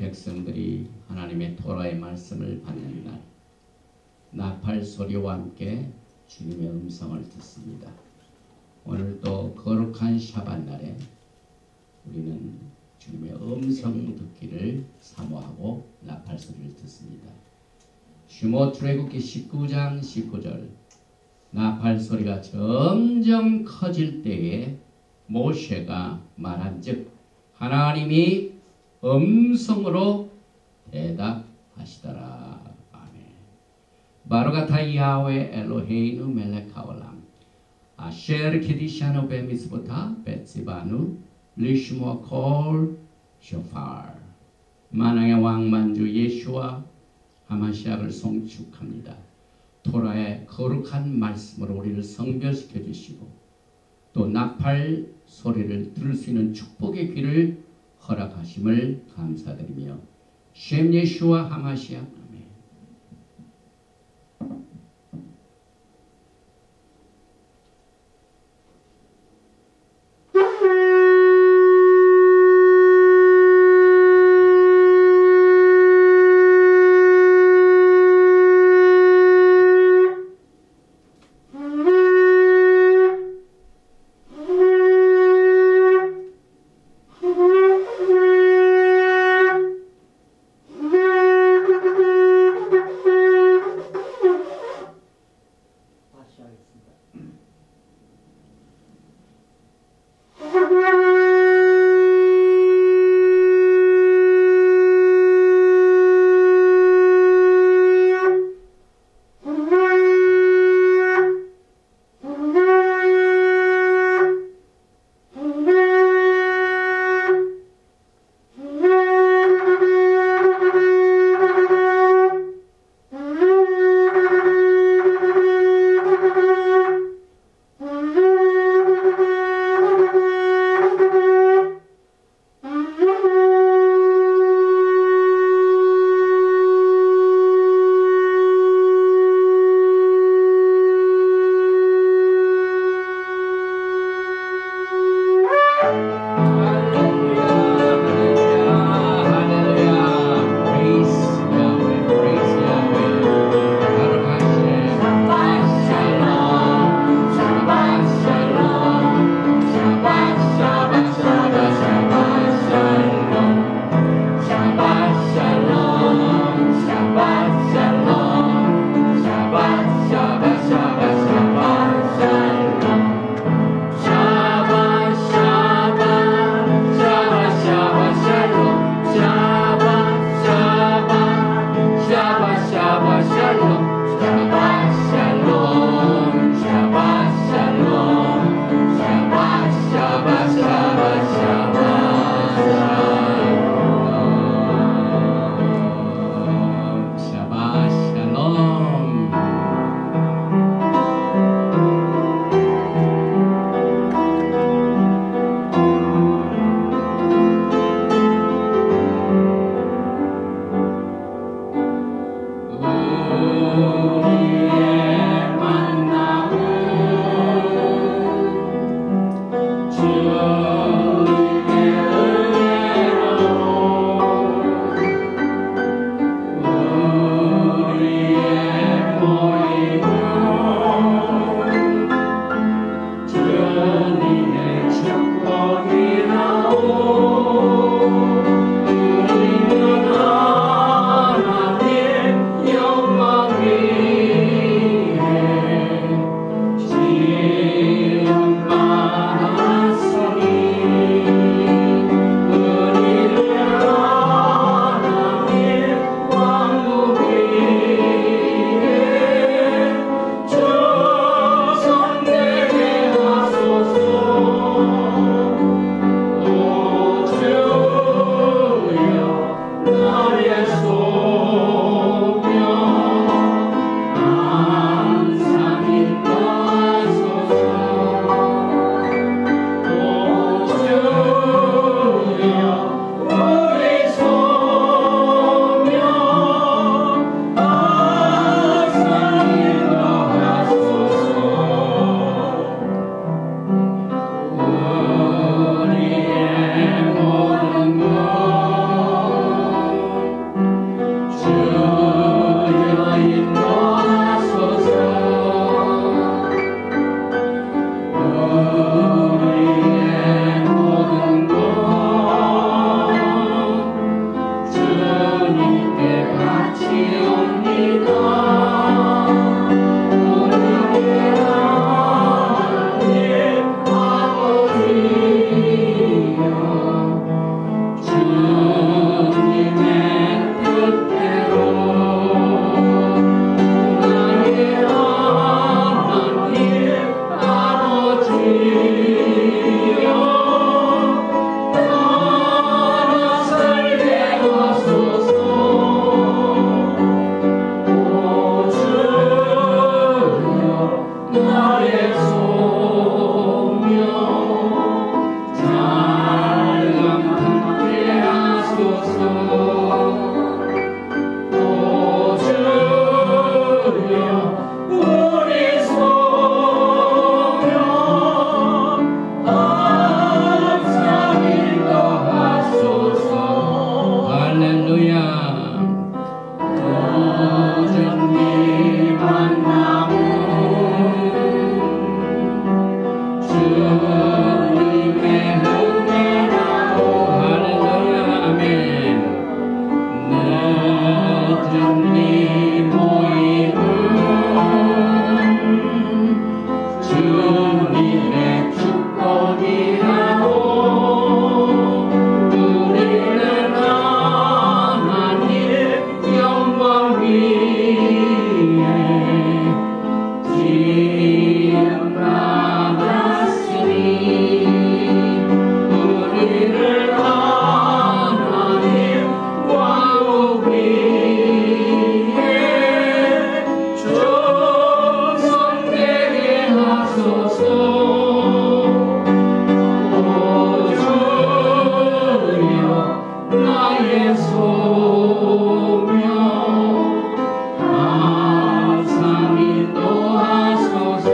백성들이 하나님의 토라의 말씀을 받는 날, 나팔 소리와 함께 주님의 음성을 듣습니다. 오늘도 거룩한 샤bat 날에 우리는 주님의 음성 듣기를 사모하고 나팔 소리를 듣습니다. 슈모 출애굽기 19장 19절, 나팔 소리가 점점 커질 때에 모세가 말한즉 하나님이 음성으로 대답하시더라. 아멘. 바로가타 야훼 엘로헤이누 멜렉 하올람 아셰르 키디샤노 베미스보타 베츠바누 리슈모 콜 쇼파르. 만왕의 왕 만주 예수와 하마시아를 송축합니다. 토라의 거룩한 말씀으로 우리를 성결시켜 주시고 또 나팔 소리를 들을 수 있는 축복의 귀를 허락하심을 감사드리며 셴 예수와 하마시아 아멘. 나의 소명 항상 인도하소서.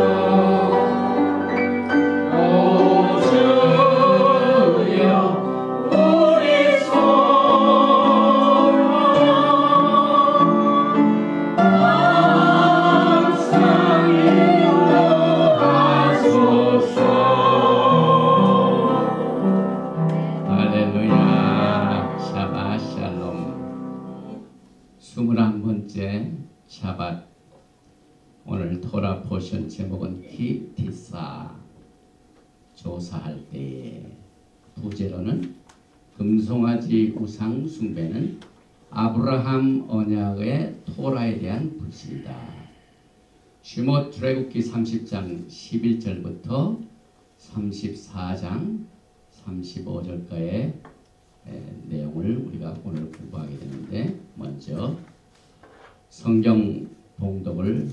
오 주여 우리 소망 항상 인도하소서. 할렐루야. 샤바 샬롬. 21번째 샤밧. 오늘 토라 포션 제목은 키티사, 조사할 때에. 부제로는 금송아지 우상 숭배는 아브라함 언약의 토라에 대한 불신이다. 슈못 출애굽기 30장 11절부터 34장 35절까지의 내용을 우리가 오늘 공부하게 되는데, 먼저 성경 봉독을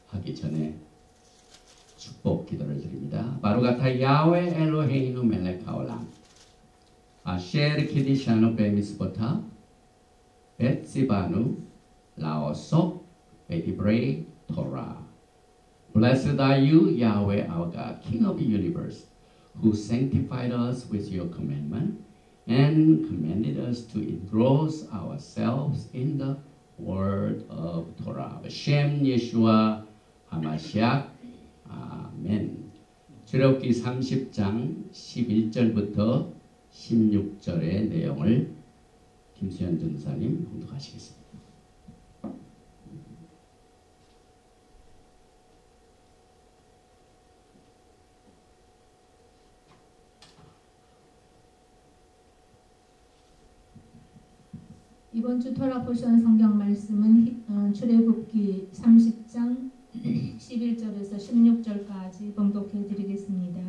하기 전에 축복 기도를 드립니다. 바루가타 야훼 엘로헤이누 멜렉 하올람 아셰르 키디샤노 베미스보타 벳시바누 라오속 베디브레이 토라. Blessed are you, Yahweh our God, King of the universe, who sanctified us with your commandment and commanded us to engross ourselves in the word of Torah. B'Shem Yeshua HaMashiach. 아멘. 출애굽기 30장 11절부터 16절의 내용을 김수현 전사님 봉독하시겠습니다. 이번 주 토라 포션 성경 말씀은 출애굽기 30장 11절에서 16절까지 봉독해 드리겠습니다.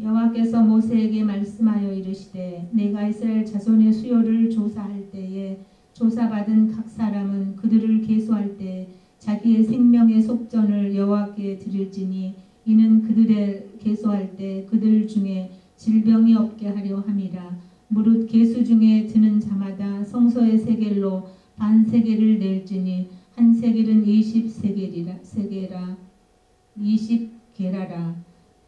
여호와께서 모세에게 말씀하여 이르시되 내가 이스라엘 자손의 수요를 조사할 때에 조사받은 각 사람은 그들을 계수할 때 자기의 생명의 속전을 여호와께 드릴지니 이는 그들의 계수할 때 그들 중에 질병이 없게 하려 함이라. 무릇 계수 중에 드는 자마다 성소의 세겔로 반 세겔을 낼지니 한 세겔은 20세겔이라 20게라라.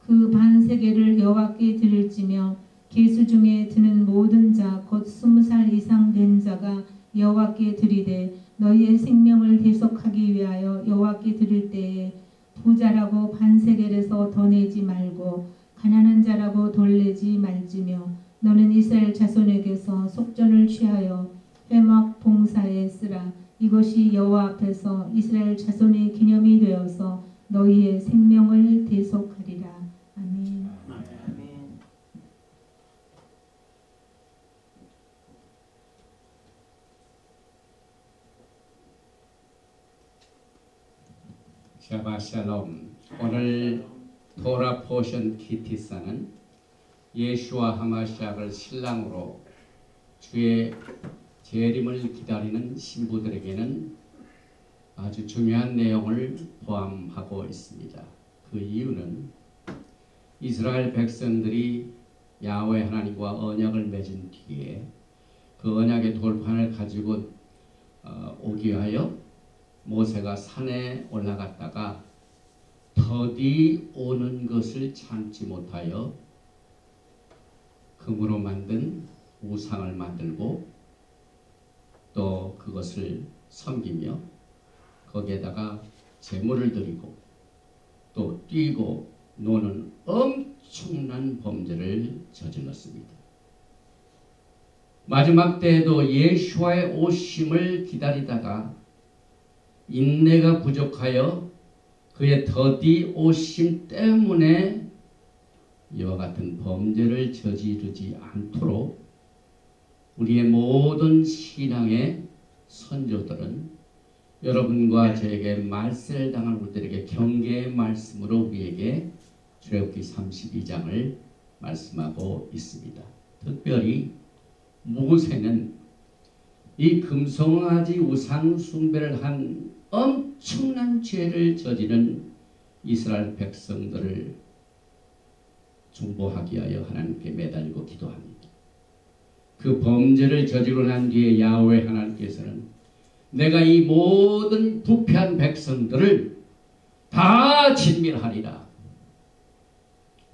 그 반 세겔을 여호와께 드릴지며 계수 중에 드는 모든 자 곧 20살 이상 된 자가 여호와께 드리되 너희의 생명을 대속하기 위하여 여호와께 드릴 때에 부자라고 반 세겔에서 더 내지 말고 가난한 자라고 덜 내지 말지며 너는 이스라엘 자손에게서 속전을 취하여 회막 봉사에 쓰라. 이것이 여호와 앞에서 이스라엘 자손의 기념이 되어서 너희의 생명을 대속하리라. 아멘. 샤바 샬롬. 오늘 토라 포션 키티사는 예수와 하마시아를 신랑으로 주의 재림을 기다리는 신부들에게는 아주 중요한 내용을 포함하고 있습니다. 그 이유는 이스라엘 백성들이 야훼 하나님과 언약을 맺은 뒤에 그 언약의 돌판을 가지고 오기 위하여 모세가 산에 올라갔다가 더디 오는 것을 참지 못하여 금으로 만든 우상을 만들고 또 그것을 섬기며 거기에다가 제물을 드리고 또 뛰고 노는 엄청난 범죄를 저질렀습니다. 마지막 때에도 예수와의 오심을 기다리다가 인내가 부족하여 그의 더디 오심 때문에 이와 같은 범죄를 저지르지 않도록 우리의 모든 신앙의 선조들은 여러분과 저에게 말세를 당할 우리들에게 경계의 말씀으로 우리에게 출애굽기 32장을 말씀하고 있습니다. 특별히 모세는 이 금송아지 우상 숭배를 한 엄청난 죄를 저지른 이스라엘 백성들을 중보하기 위하여 하나님께 매달리고 기도합니다. 그 범죄를 저지르고 난 뒤에 야훼 하나님께서는 내가 이 모든 부패한 백성들을 다 진멸하리라.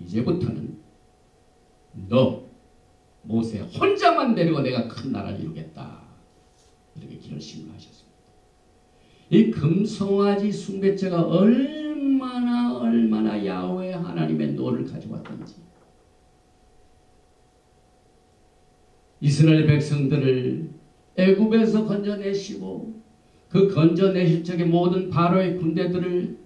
이제부터는 너 모세 혼자만 데리고 내가 큰 나라를 이루겠다. 이렇게 결심을 하셨습니다. 이 금송아지 숭배죄가 얼마나 야훼 하나님의 노를 가져왔던지, 이스라엘 백성들을 애굽에서 건져내시고 그 건져내실 적에 모든 바로의 군대들을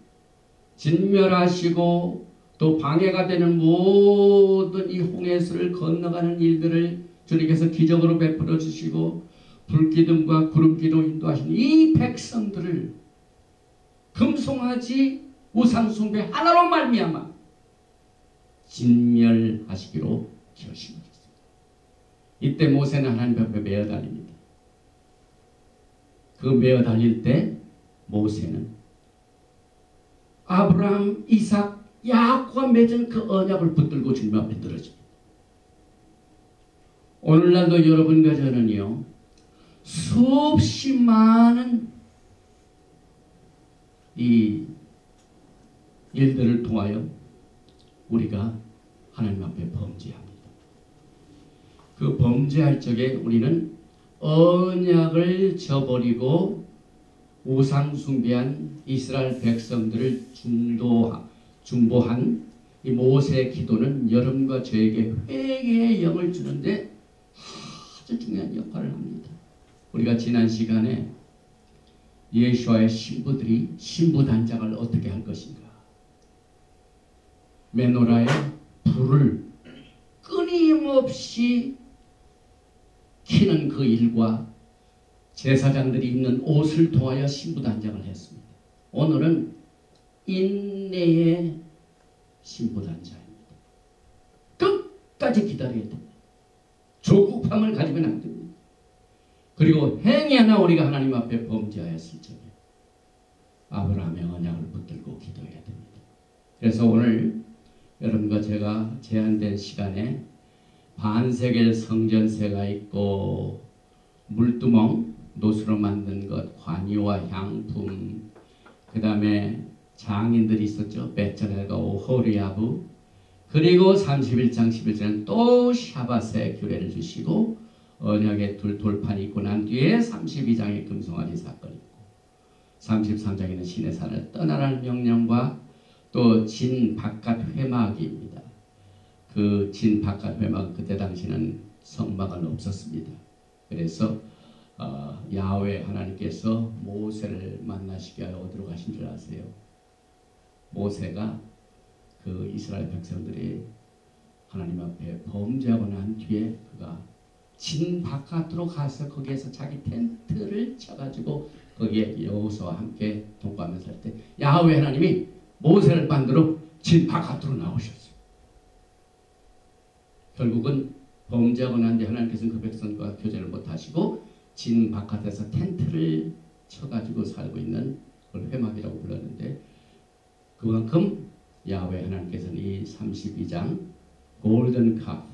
진멸하시고 또 방해가 되는 모든 이 홍해수를 건너가는 일들을 주님께서 기적으로 베풀어 주시고 불기둥과 구름기로 인도하시는 이 백성들을 금송아지 우상숭배 하나로 말미암아 진멸하시기로 결심하셨습니다. 이때 모세는 하나님 앞에 메어 달립니다. 그 메어 달릴 때 모세는 아브라함, 이삭, 야곱과 맺은 그 언약을 붙들고 주님 앞에 들어집니다. 오늘날도 여러분과 저는요, 수없이 많은 이 일들을 통하여 우리가 하나님 앞에 범죄합니다. 그 범죄할 적에 우리는 언약을 저버리고 우상숭배한 이스라엘 백성들을 중보한 이 모세의 기도는 여러분과 저에게 회개의 영을 주는데 아주 중요한 역할을 합니다. 우리가 지난 시간에 예수와의 신부들이 신부단장을 어떻게 할 것인가, 메노라의 불을 끊임없이 키는 그 일과 제사장들이 입는 옷을 통하여 신부단장을 했습니다. 오늘은 인내의 신부단장입니다. 끝까지 기다려야 됩니다. 조급함을 가지면 안 됩니다. 그리고 행위 하나 우리가 하나님 앞에 범죄하였을 적에 아브라함의 언약을 붙들고 기도해야 됩니다. 그래서 오늘 여러분과 제가 제한된 시간에 반세겔 성전세가 있고 물두멍, 노수로 만든 것, 관이와 향품, 그 다음에 장인들이 있었죠. 베tzalel과 오홀리아브, 그리고 31장 11절은 또 샤밧의 규례를 주시고 언약의 돌판이 있고 난 뒤에 32장의 금송아지 사건이 있고 33장에는 신의 산을 떠나라는 명령과 또 진 바깥 회막입니다. 그 진 바깥 회막, 그때 당시는 성막은 없었습니다. 그래서 야훼 하나님께서 모세를 만나시게 하여 어디로 가신 줄 아세요? 모세가 그 이스라엘 백성들이 하나님 앞에 범죄하고 난 뒤에 그가 진 바깥으로 가서 거기에서 자기 텐트를 쳐가지고 거기에 여호수아와 함께 동거하면서 할 때 야훼 하나님이 모세를 만들어 진 바깥으로 나오셨어요. 결국은 범죄하고 난 뒤에 하나님께서는 그 백성과 교제를 못하시고 진 바깥에서 텐트를 쳐가지고 살고 있는 그걸 회막이라고 불렀는데, 그만큼 야훼 하나님께서는 이 32장 골든 컵,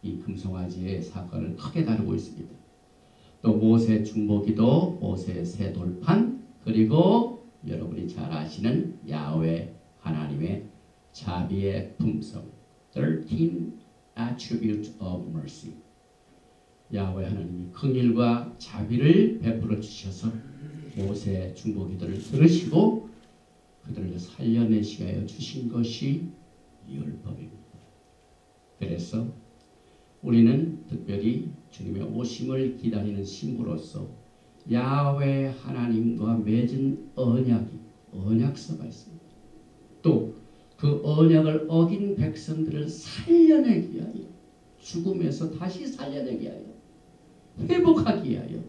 이 금송아지의 사건을 크게 다루고 있습니다. 또 모세 중보기도, 모세의 새 돌판, 그리고 여러분이 잘 아시는 야훼 하나님의 자비의 품성, 13 attributes of mercy. 야훼 하나님이 긍휼과 자비를 베풀어 주셔서 모세 중보기도를 들으시고 그들을 살려내시게 하여 주신 것이 율법입니다. 그래서 우리는 특별히 주님의 오심을 기다리는 신부로서 야훼 하나님과 맺은 언약서가 있습니다. 또 그 언약을 어긴 백성들을 살려내기 위하여, 죽음에서 다시 살려내기 위하여, 회복하기 위하여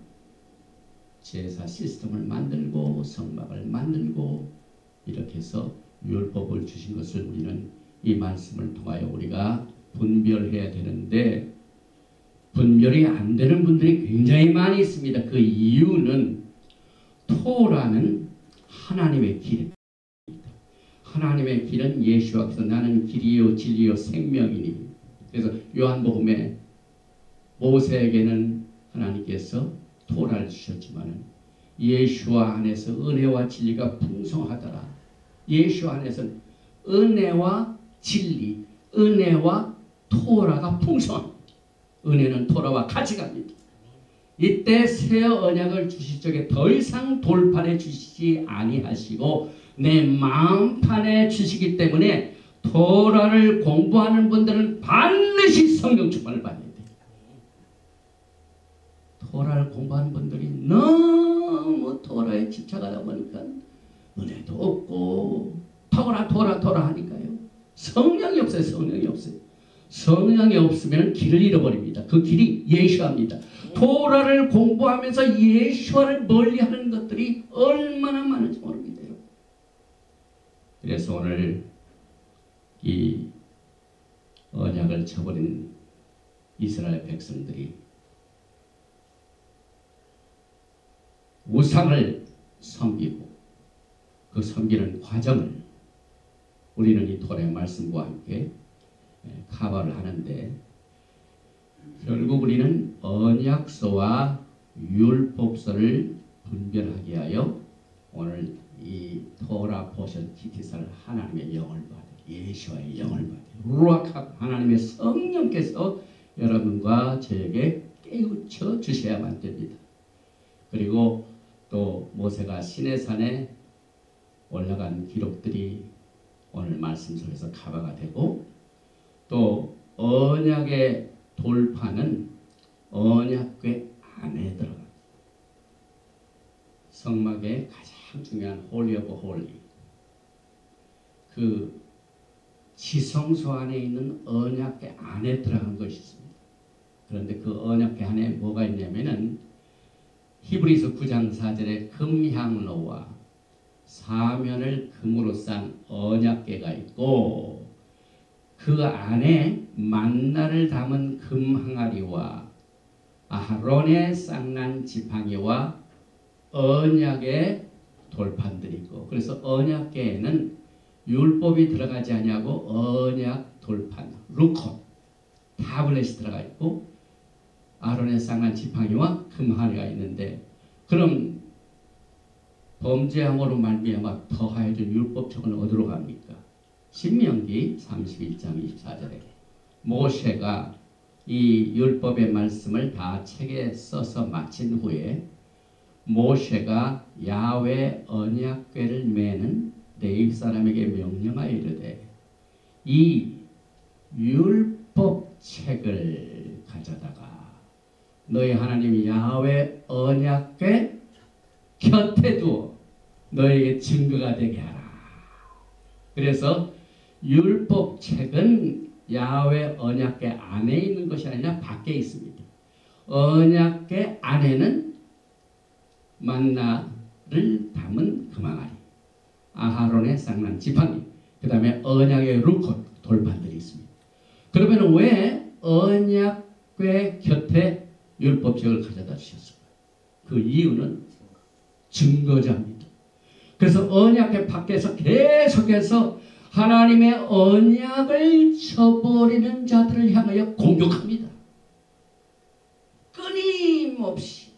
제사 시스템을 만들고 성막을 만들고 이렇게 해서 율법을 주신 것을 우리는 이 말씀을 통하여 우리가 분별해야 되는데, 분별이 안 되는 분들이 굉장히 많이 있습니다. 그 이유는 토라는 하나님의 길입니다. 하나님의 길은 예수와께서 나는 길이요 진리요 생명이니. 그래서 요한복음에 모세에게는 하나님께서 토라를 주셨지만 예수와 안에서 은혜와 진리가 풍성하더라. 예수 안에서는 은혜와 진리, 은혜와 토라가 풍성합니다. 은혜는 토라와 같이 갑니다. 이때 새 언약을 주실 적에 더 이상 돌판에 주시지 아니하시고 내 마음판에 주시기 때문에 토라를 공부하는 분들은 반드시 성령 충만을 받아야 돼요. 토라를 공부하는 분들이 너무 토라에 집착하다 보니까 은혜도 없고 토라 하니까요. 성령이 없어요. 성령이 없어요. 성령이 없으면 길을 잃어버립니다. 그 길이 예수화입니다. 토라를 공부하면서 예수화를 멀리하는 것들이 얼마나 많은지 모릅니다. 그래서 오늘 이 언약을 저버린 이스라엘 백성들이 우상을 섬기고 그 섬기는 과정을 우리는 이 토라의 말씀과 함께 카바를 하는데 결국 우리는 언약서와 율법서를 분별하게 하여 오늘 이 토라 포션 키티사를 하나님의 영을 받아 예수와의 영을 받아 루아카 하나님의 성령께서 여러분과 저에게 깨우쳐 주셔야만 됩니다. 그리고 또 모세가 시내산에 올라간 기록들이 오늘 말씀 속에서 카바가 되고 또 언약의 돌판은 언약궤 안에 들어갑니다. 성막의 가장 중요한 홀리 오브 홀리 그 지성소 안에 있는 언약궤 안에 들어간 것이 있습니다. 그런데 그 언약궤 안에 뭐가 있냐면은 히브리서 9장 4절에 금향로와 사면을 금으로 싼 언약궤가 있고 그 안에 만나를 담은 금 항아리와 아하론의 쌍난 지팡이와 언약의 돌판들이 있고 그래서 언약궤에는 율법이 들어가지 아니하고 언약 돌판 루콘 타블렛이 들어가 있고 아론의 쌍난 지팡이와 금 항아리가 있는데 그럼 범죄함으로 말미암아 더하여진 율법책은 어디로 갑니까? 신명기 31장 24절에 모세가 이 율법의 말씀을 다 책에 써서 마친 후에 모세가 야훼 언약궤를 매는 레위 사람에게 명령하여 이르되 이 율법책을 가져다가 너희 하나님 야훼 언약궤 곁에 두어 너에게 증거가 되게 하라. 그래서 율법책은 야훼 언약궤 안에 있는 것이 아니라 밖에 있습니다. 언약궤 안에는 만나를 담은 금항아리, 아하론의 쌍난 지팡이, 그 다음에 언약의 루콘 돌판들이 있습니다. 그러면 왜 언약궤 곁에 율법책을 가져다 주셨을까? 그 이유는 증거자입니다. 그래서 언약궤 밖에서 계속해서 하나님의 언약을 저버리는 자들을 향하여 공격합니다. 끊임없이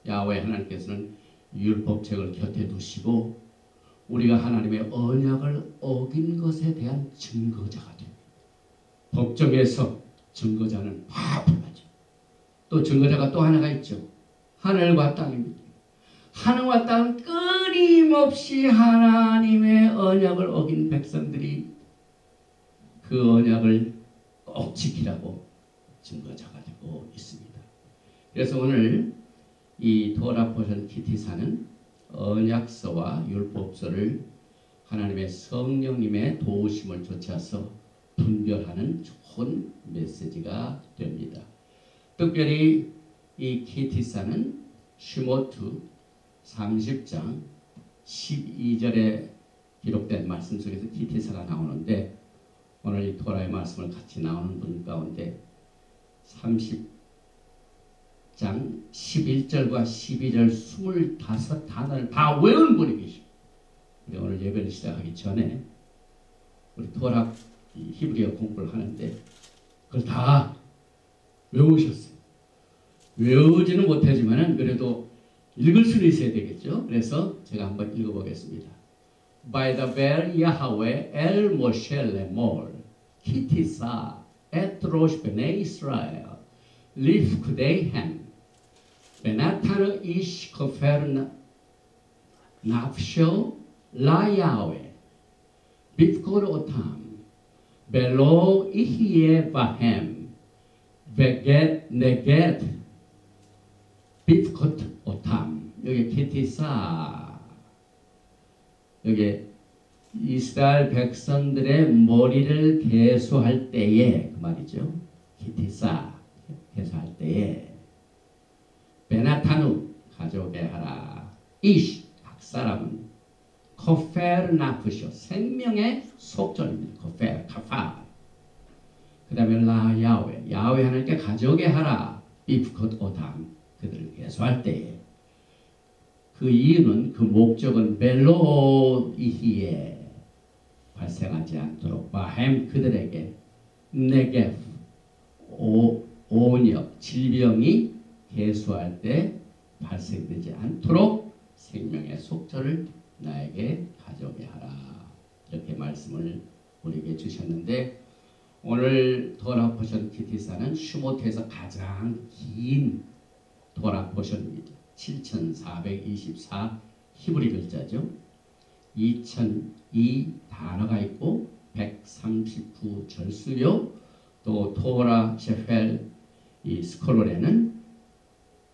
야훼 하나님께서는 율법책을 곁에 두시고 우리가 하나님의 언약을 어긴 것에 대한 증거자가 됩니다. 법정에서 증거자는 파풀하죠. 또 증거자가 또 하나가 있죠. 하늘과 땅입니다. 하늘과 땅은 끊임없이 하나님의 언약을 어긴 백성들이 그 언약을 꼭 지키라고 증거자가 되고 있습니다. 그래서 오늘 이 토라 포션 키티사는 언약서와 율법서를 하나님의 성령님의 도우심을 좇아서 분별하는 좋은 메시지가 됩니다. 특별히 이 키티사는 슈모트 30장 12절에 기록된 말씀 속에서 키티사가 나오는데 오늘 이 토라의 말씀을 같이 나오는 분 가운데 30장 11절과 12절 25단어를 다 외운 분이 계십니다. 우리 오늘 예배를 시작하기 전에 우리 토라 히브리어 공부를 하는데 그걸 다 외우셨어요. 외우지는 못하지만은 그래도 읽을 수는 있어야 되겠죠. 그래서 제가 한번 읽어보겠습니다. By the bel Yahweh el Moshe lemor kitisa et rosh bnei Israel lif kudeihem benatan ish kofer nafsho la Yahweh bifkor otam belo ihye bahem veget neget bifkot otam. 여기 키티사, 여기 이스라엘 백성들의 머리를 계수할 때에 그 말이죠. 키티사 계수할 때에 베나타누 가져오게 하라. 이시 각 사람은 코페르 나프쇼 생명의 속전입니다. 코페르 카파. 그 다음에 라 야훼 야훼 하나님께 가져오게 하라. 비프컷 오담 그들을 계수할 때에 그 이유는 그 목적은 벨로 이히에 발생하지 않도록 바햄 그들에게 네게프 오력 질병이 계수할 때 발생되지 않도록 생명의 속절을 나에게 가져오게 하라. 이렇게 말씀을 우리에게 주셨는데 오늘 토라 포션 키티사는 슈모트에서 가장 긴 토라 포션입니다. 7424 히브리 글자죠. 2002 단어가 있고 139 절수요. 또 토라 셰펠 이 스콜롤에는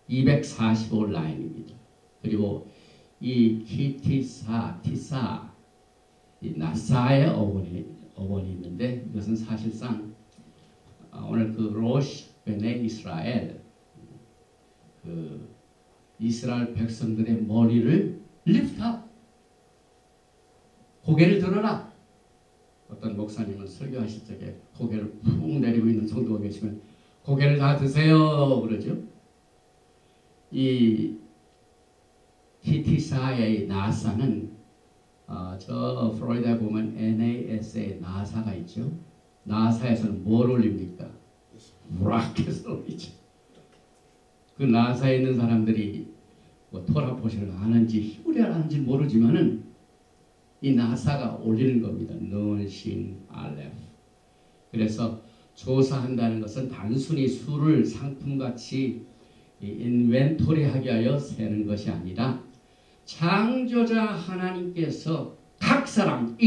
245 라인입니다. 그리고 이 키티사 티사 이 나사의 어원이 있는데 이것은 사실상 오늘 그 로시 베네 이스라엘 그 이스라엘 백성들의 머리를 리프트업 고개를 들어라. 어떤 목사님은 설교하실 적에 고개를 푹 내리고 있는 성도가 계시면 고개를 다 드세요 그러죠. 이 키티사의 나사는 저 플로리다에 보면 NASA 나사가 있죠. 나사에서는 뭘 올립니까? 로켓을 올리죠. 그 나사에 있는 사람들이 뭐 토라 포션을 아는지 히브리어를 아는지 모르지만은 이 나사가 올리는 겁니다. 눈신 알레프. 그래서 조사한다는 것은 단순히 수를 상품같이 인벤토리하기 위하여 세는 것이 아니라 창조자 하나님께서 각 사람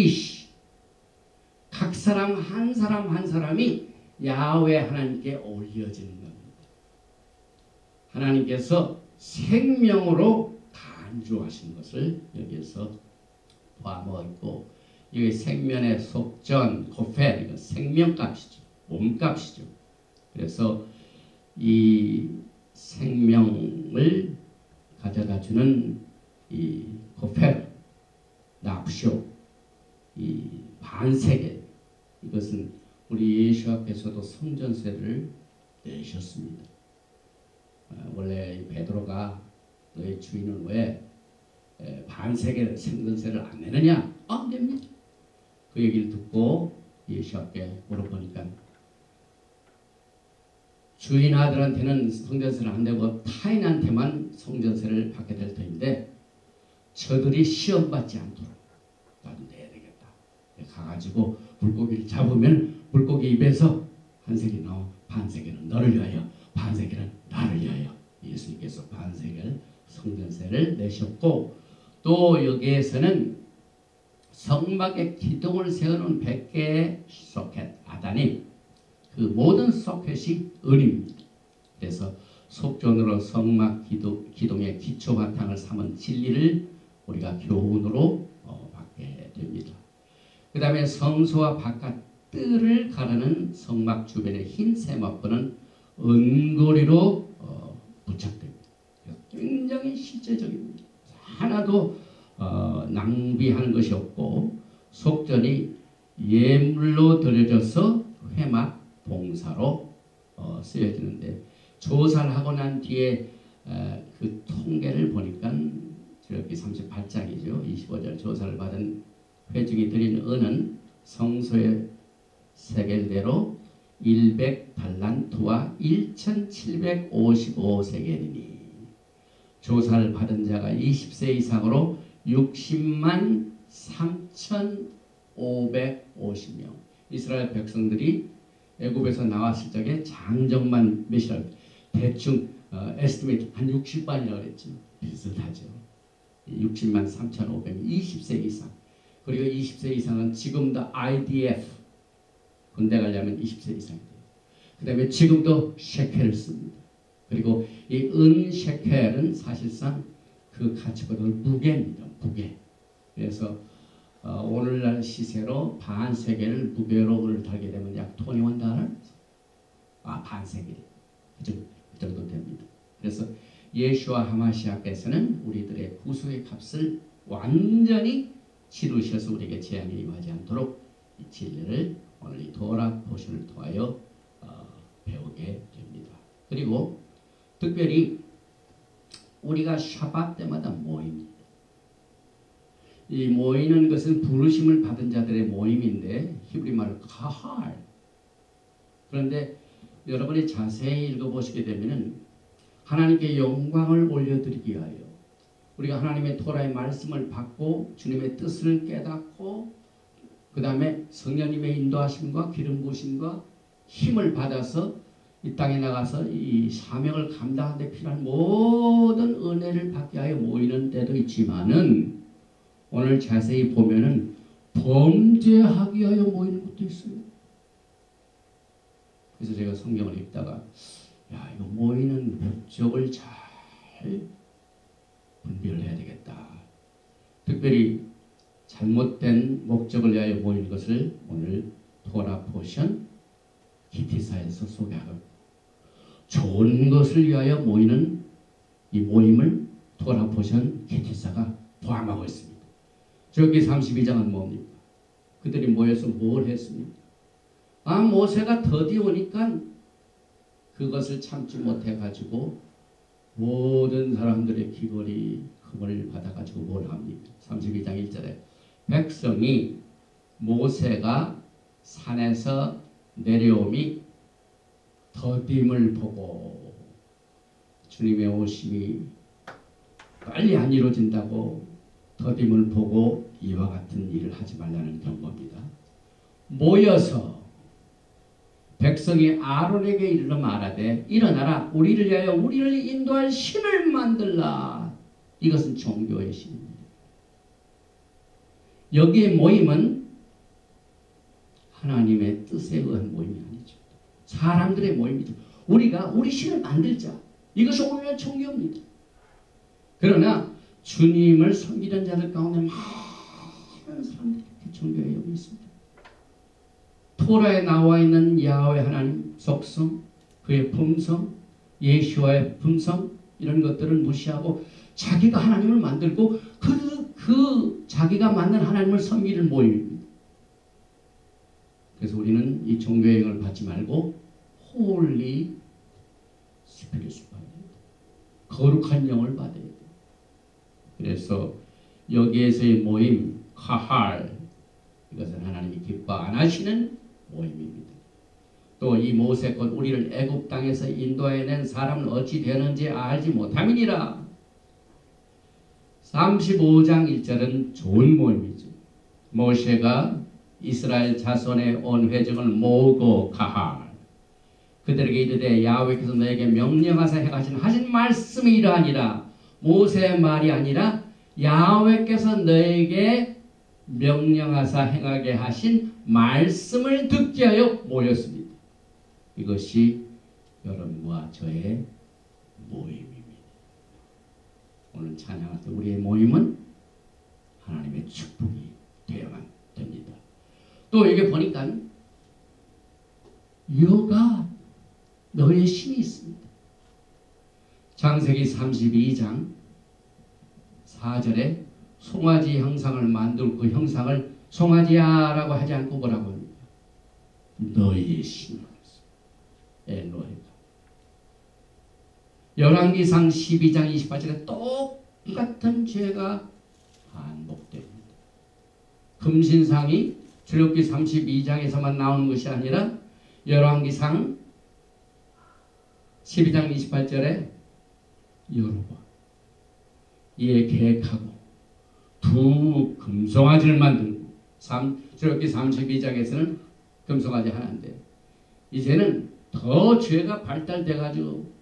각 사람 한 사람이 야훼 하나님께 올려지는 겁니다. 하나님께서 생명으로 간주하신 것을 여기에서 포함하고 이 생명의 속전 코펠 이건 생명값이죠. 몸값이죠. 그래서 이 생명을 가져다주는 이 코펠 납쇼 이 반세계 이것은 우리 예수께서도 성전세를 내셨습니다. 원래 베드로가 너희 주인은 왜 반세계 생전세를 안 내느냐? 안 됩니다. 그 얘기를 듣고 예수께 물어보니까 주인 아들한테는 성전세를 안 내고 타인한테만 성전세를 받게 될 터인데 저들이 시험받지 않도록 나도 내야 되겠다. 가가지고 물고기를 잡으면 물고기 입에서 한 세계 나와 반세계는 너를 위하여 반세계는 나를 위하여 예수님께서 반세계를 성전세를 내셨고 또 여기에서는 성막의 기둥을 세우는 100개의 소켓 아단이 그 모든 소켓이 은입니다. 그래서 속전으로 성막 기둥의 기초 바탕을 삼은 진리를 우리가 교훈으로 받게 됩니다. 그 다음에 성소와 바깥 뜰을 가르는 성막 주변의 흰 세마포는 은고리로 부착됩니다. 굉장히 실제적입니다. 하나도 낭비하는 것이 없고 속전이 예물로 드려져서 회막 봉사로 쓰여지는데 조사를 하고 난 뒤에 그 통계를 보니까 저기 38장이죠. 25절 조사를 받은 회중이 드린 은은 성소의 세겔대로 100달란트와 1755세겔이니 조사를 받은 자가 20세 이상으로 60만 3,550명. 이스라엘 백성들이 애굽에서 나왔을 적에 장정만 몇이라 대충 에스티메이트 한 60만이라고 그랬죠. 비슷하죠. 60만 3,500명 20세 이상. 그리고 20세 이상은 지금도 IDF 군대 가려면 20세 이상이에요. 그 다음에 지금도 셰켈을 씁니다. 그리고 이 은 셰켈은 사실상 그 가치보다는 무게입니다. 무게. 그래서 오늘날 시세로 반 세겔을 무게로 오늘 달게 되면 약 $21. 반 세겔. 그 정도 됩니다. 그래서 예수와 하마시아께서는 우리들의 구속의 값을 완전히 치르셔서 우리에게 재앙이 임하지 않도록 이 진리를 오늘 이 도라 포션을 통하여 배우게 됩니다. 그리고 특별히 우리가 샤밧 때마다 모입니다. 이 모이는 것은 부르심을 받은 자들의 모임인데 히브리 말로 카할. 그런데 여러분이 자세히 읽어보시게 되면은 하나님께 영광을 올려드리기 위하여 우리가 하나님의 토라의 말씀을 받고 주님의 뜻을 깨닫고 그 다음에 성령님의 인도하심과 기름 부으심과 힘을 받아서 이 땅에 나가서 이 사명을 감당하는 데 필요한 모든 은혜를 받게 하여 모이는 때도 있지만은 오늘 자세히 보면은 범죄하기 위하여 모이는 것도 있어요. 그래서 제가 성경을 읽다가 야, 이거 모이는 목적을 잘 분별을 해야 되겠다. 특별히 잘못된 목적을 위하여 모이는 것을 오늘 토라 포션 히티사에서 소개하고 좋은 것을 위하여 모이는 이 모임을 토라 포션 히티사가 포함하고 있습니다. 저기 32장은 뭡니까? 그들이 모여서 뭘 했습니까? 모세가 더디 오니까 그것을 참지 못해가지고 모든 사람들의 귀걸이 금을 받아가지고 뭘 합니까? 32장 1절에 백성이 모세가 산에서 내려오미 더딤을 보고 주님의 오심이 빨리 안 이루어진다고 더딤을 보고 이와 같은 일을 하지 말라는 경고입니다. 모여서 백성이 아론에게 이르러 말하되 일어나라 우리를 위하여 우리를 인도할 신을 만들라. 이것은 종교의 신입니다. 여기에 모임은 하나님의 뜻에 의한 모임이 아니죠. 사람들의 모임이죠. 우리가 우리 신을 만들자. 이것이 오늘날 종교입니다. 그러나 주님을 섬기는 자들 가운데 많은 사람들이 종교에 여기 있습니다. 토라에 나와 있는 야훼 하나님 속성, 그의 품성, 예수와의 품성 이런 것들을 무시하고 자기가 하나님을 만들고 그 자기가 만든 하나님을 섬기는 모임입니다. 그래서 우리는 이 종교행을 받지 말고 홀리 스피릿을 받아야 돼요. 거룩한 영을 받아야 돼요. 그래서 여기에서의 모임 카할 이것은 하나님이 기뻐 안 하시는 모임입니다. 또 이 모세껏 우리를 애굽 땅에서 인도해낸 사람은 어찌 되는지 알지 못함이니라. 35장 1절은 좋은 모임이죠. 모세가 이스라엘 자손의 온 회중을 모으고 가하 그들에게 이르되 야훼께서 너에게 명령하사 행하신 하신 말씀이 이러하니라. 모세의 말이 아니라 야훼께서 너에게 명령하사 행하게 하신 말씀을 듣게 하여 모였습니다. 이것이 여러분과 저의 모임입니다. 오늘 찬양할 때 우리의 모임은 하나님의 축복이 되어야만 됩니다. 또 여기 보니까 여가 너의 신이 있습니다. 창세기 32장 4절에 송아지 형상을 만들고 그 형상을 송아지야라고 하지 않고 뭐라고 합니까? 너의 신을 엘로헤가. 열왕기상 12장 28절에 똑같은 죄가 반복됩니다. 금신상이 출애굽기 32장에서만 나오는 것이 아니라 열왕기상 12장 28절에 여로보암 이에 계획하고 두 금송아지를 만들고 출애굽기 32장에서는 금송아지 하나인데 이제는 더 죄가 발달돼 가지고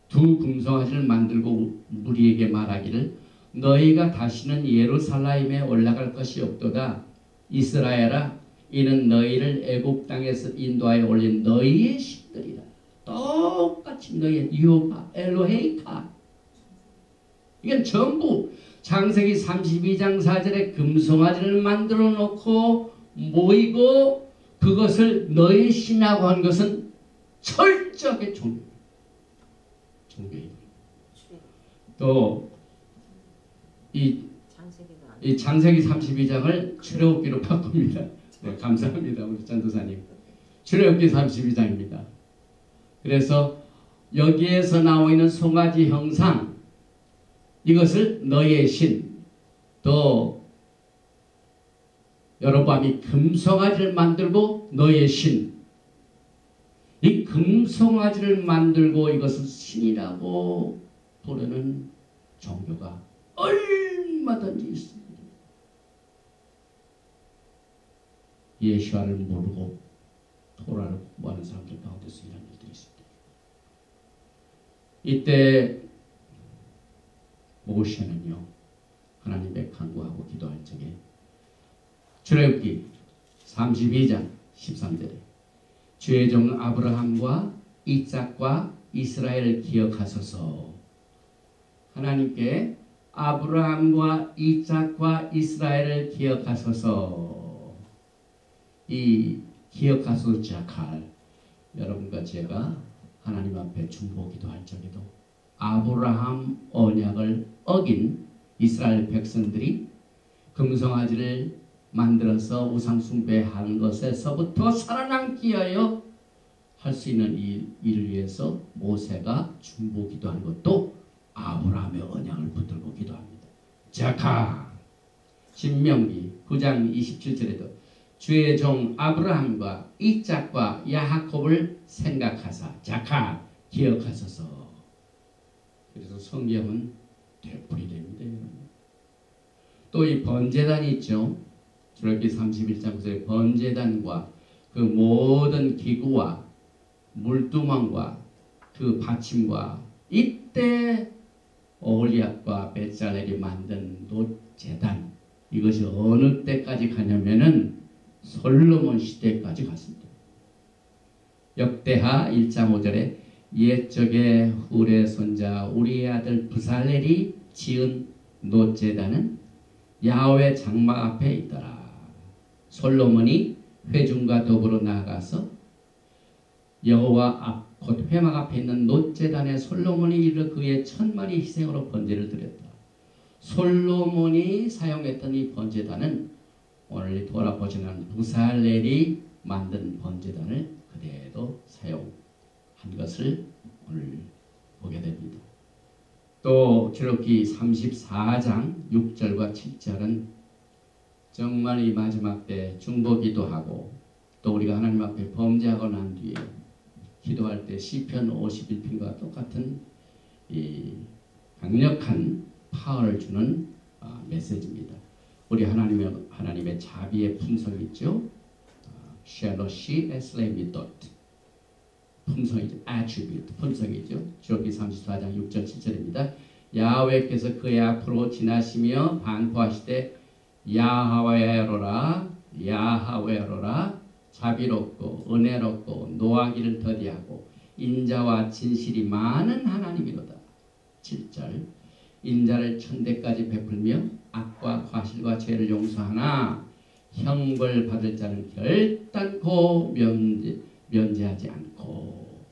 두 금송아지를 만들고 무리에게 말하기를 너희가 다시는 예루살렘에 올라갈 것이 없도다. 이스라엘아 이는 너희를 애굽 땅에서 인도하여 올린 너희의 신들이라. 똑같이 너희의 여호와 엘로헤이카. 이건 전부 창세기 32장 4절에 금송아지를 만들어 놓고 모이고 그것을 너희 신이라고 한 것은 철저하게 종교예요. 또 이 창세기 32장을 출애굽기로 바꿉니다. 네, 감사합니다. 우리 전도사님. 출애굽기 32장입니다. 그래서 여기에서 나오고 있는 송아지 형상 이것을 너희의 신, 또 여로보암이 금송아지를 만들고 너희의 신, 이 금송아지를 만들고 이것을 신이라고 부르는 종교가 얼마든지 있습니다. 예수와를 모르고 토라를 공부하는 사람들 가운데서 이런 일들이 있습니다. 이때 모세는요 하나님께 간구하고 기도할 적에 출애굽기 32장 13절에 주의 종 아브라함과 이삭과 이스라엘을 기억하소서. 하나님께 아브라함과 이삭과 이스라엘을 기억하소서. 이 기억하소서 자칼 여러분과 제가 하나님 앞에 중보 기도할 적에도 아브라함 언약을 어긴 이스라엘 백성들이 금송아지를 만들어서 우상숭배하는 것에서부터 살아남기 위하여 할 수 있는 일을 위해서 모세가 중보 기도한 것도 아브라함의 언약을 붙들고 기도합니다. 자카 신명기 9장 27절에도 주의 종 아브라함과 이삭과 야하kop을 생각하사 자카 기억하소서. 그래서 성경은 되풀이 됩니다. 또 이 번제단이 있죠. 출애굽기 31장 9절에 번제단과 그 모든 기구와 물두멍과 그 받침과 이때 오홀리압과 벳살렐이 만든 놋제단 이것이 어느 때까지 가냐면은 솔로몬 시대까지 갔습니다. 역대하 1장 5절에 옛적에 훌의 손자 우리의 아들 브살렐이 지은 놋제단은 야훼 장막 앞에 있더라. 솔로몬이 회중과 더불어 나아가서 여호와 앞 곧 회막 앞에 있는 놋제단에 솔로몬이 이르러 그의 1000마리 희생으로 번제를 드렸다. 솔로몬이 사용했던 이 번제단은 오늘 돌아보시는 브살렐이 만든 번제단을 그대로 사용한 것을 오늘 보게 됩니다. 또 출애굽기 34장 6절과 7절은 정말 이 마지막 때 중보기도하고 또 우리가 하나님 앞에 범죄하고 난 뒤에 기도할 때 시편 51편과 똑같은 이 강력한 파워를 주는 메시지입니다. 우리 하나님의 자비의 품성이 있죠. 샬롯시 에슬레미돗 품성이죠. attribute 품성이죠. 출애굽기 34장 6절 7절입니다. 야훼께서 그의 앞으로 지나시며 반포하시되 야하웨로라 야하웨로라 자비롭고 은혜롭고 노하기를 더디하고 인자와 진실이 많은 하나님이로다. 7절 인자를 천대까지 베풀며 악과 과실과 죄를 용서하나 형벌 받을 자는 결단코 면제하지 않고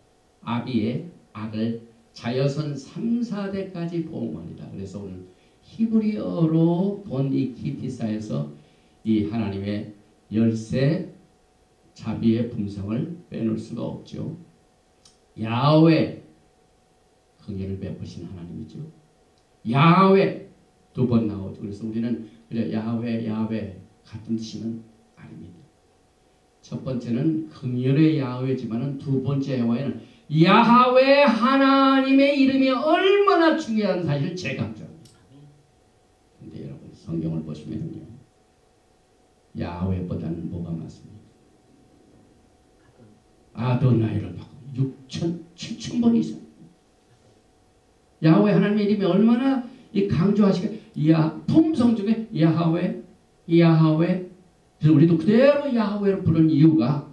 아비의 악을 자여선 3, 4대까지 보응하리라. 그래서 오늘 히브리어로 본 이 기티사에서 이 하나님의 열세 자비의 품성을 빼놓을 수가 없죠. 야훼 긍휼을 베푸신 하나님이죠. 야훼 두 번 나오죠. 그래서 우리는 그래 야훼 같은 뜻은 아닙니다. 첫 번째는 긍휼의 야훼지만은 두 번째 야훼는 야훼 하나님의 이름이 얼마나 중요한 사실을 재강조합니다. 근데 여러분 성경을 보시면요, 야훼보다는 뭐가 많습니까? 아도나이를 바꾸고 6천, 7천 번 이상. 야훼 하나님의 이름이 얼마나 이 강조하시게, 품성 중에 야훼. 그래서 우리도 그대로 야훼를 부르는 이유가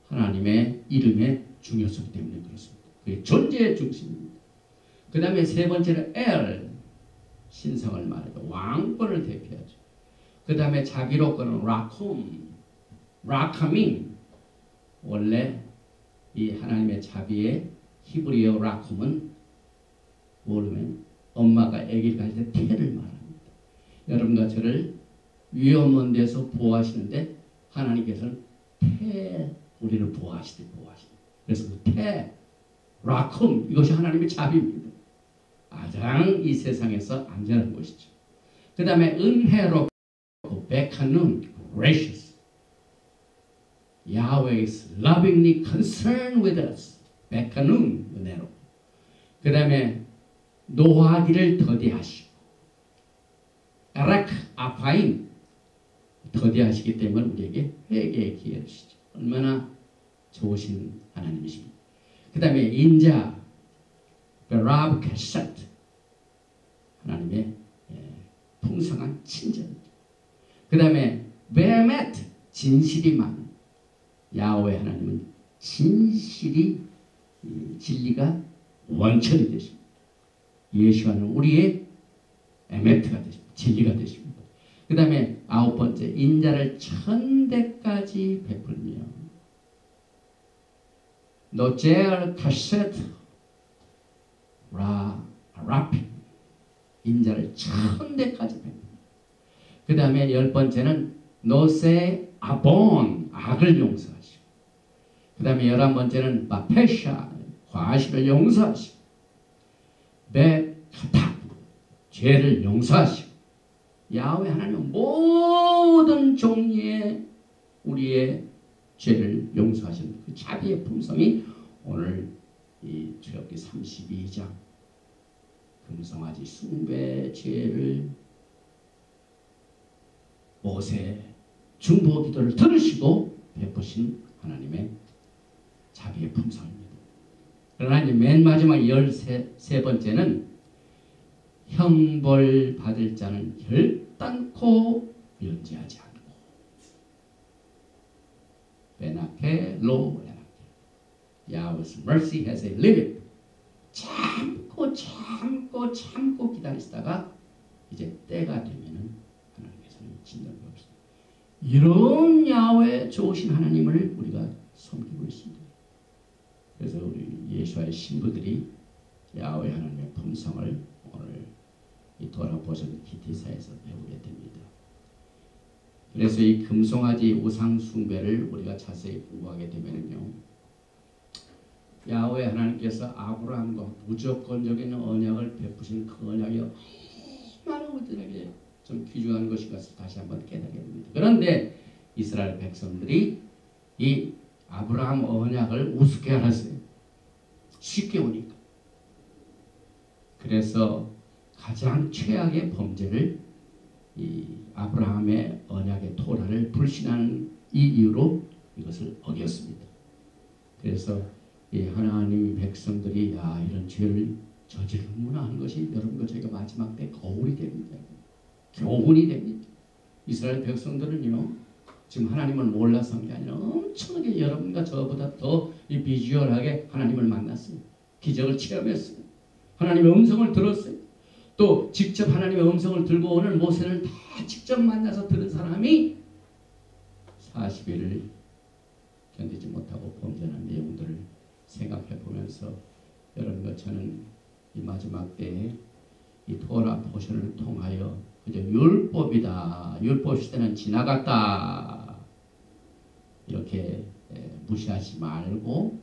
하나님의 이름의 중요성 때문에 그렇습니다. 그게 존재의 중심입니다. 그 다음에 세 번째는 엘, 신성을 말해도 왕권을 대표하죠. 그 다음에 자비로권은 라카민. 원래 이 하나님의 자비의 히브리어 라쿰은 모르면 엄마가 아기를 가질 때 태를 말합니다. 여러분과 저를 위험한 데서 보호하시는데 하나님께서는 우리를 보호하시듯. 그래서 그 라쿰, 이것이 하나님의 자비입니다. 가장 이 세상에서 안전한 것이죠. 그 다음에 은혜롭고 베카눈, gracious. Yahweh is lovingly concerned with us. 베카눈, 은혜롭고. 그 다음에 노하기를 더디하시고, 에라크 아파임, 더디하시기 때문에 우리에게 회개의 기회를 주시죠. 얼마나 좋으신 하나님이십니다. 그 다음에 인자, 라브 캐셋, 하나님의 풍성한 친절입니다. 그 다음에 베메트, 진실이 많은, 야훼 하나님은 진리가 원천이 되십니다. 예수와는 우리의 에메트가 되십니다. 진리가 되십니다. 그 다음에 아홉 번째, 인자를 천대까지 베풀며, 노제알 카세트 라피, 인자를 천대까지 베풀며. 그 다음에 열 번째는 노세 아본, 악을 용서하시고. 그 다음에 11번째는 마페샤, 과실을 용서하시고. 베카타, 죄를 용서하시고. 야훼 하나님은 모든 종류의 우리의 죄를 용서하시는 그 자비의 품성이 오늘 이 출애굽기 32장 금송아지 숭배 죄를 모세 중보 기도를 들으시고 베푸신 하나님의 자비의 품성입니다. 그러나 이제 맨 마지막 13번째는 형벌 받을 자는 결단코 면제하지 않고, 베나케 로 에나케, Yahweh's mercy has a limit. 참고 기다리시다가 이제 때가 되면은 하나님께서는 진정이 없습니다. 이런 야훼 좋으신 하나님을 우리가 섬기고 있습니다. 그래서 우리 예수와의 신부들이 야훼 하나님의 품성을 오늘 이 돌아보신 기티사에서 배우게 됩니다. 그래서 이 금송아지 우상 숭배를 우리가 자세히 공부하게 되면요, 야훼 하나님께서 아브라함과 무조건적인 언약을 베푸신 그 언약이 얼마나 우리들에게 좀 귀중한 것인 것을 다시 한번 깨닫게 됩니다. 그런데 이스라엘 백성들이 이 아브라함 언약을 우습게 알았어요. 쉽게 오니까. 그래서 가장 최악의 범죄를 이 아브라함의 언약의 토라를 불신하는 이 이유로 이것을 어겼습니다. 그래서 이 하나님 백성들이 이런 죄를 저지르는구나 하는 것이 여러분과 저희가 마지막 때 거울이 됩니다. 교훈이 됩니다. 이스라엘 백성들은요, 지금 하나님을 몰라서 한 게 아니라 엄청나게 여러분과 저보다 더 이 비주얼하게 하나님을 만났어요. 기적을 체험했어요. 하나님의 음성을 들었어요. 또 직접 하나님의 음성을 들고 오는 모세를 다 직접 만나서 들은 사람이 40일을 견디지 못하고 범죄한 내용들을 생각해 보면서 여러분과 저는 이 마지막 때에 이 토라 포션을 통하여 그저 율법이다, 율법 시대는 지나갔다, 이렇게 무시하지 말고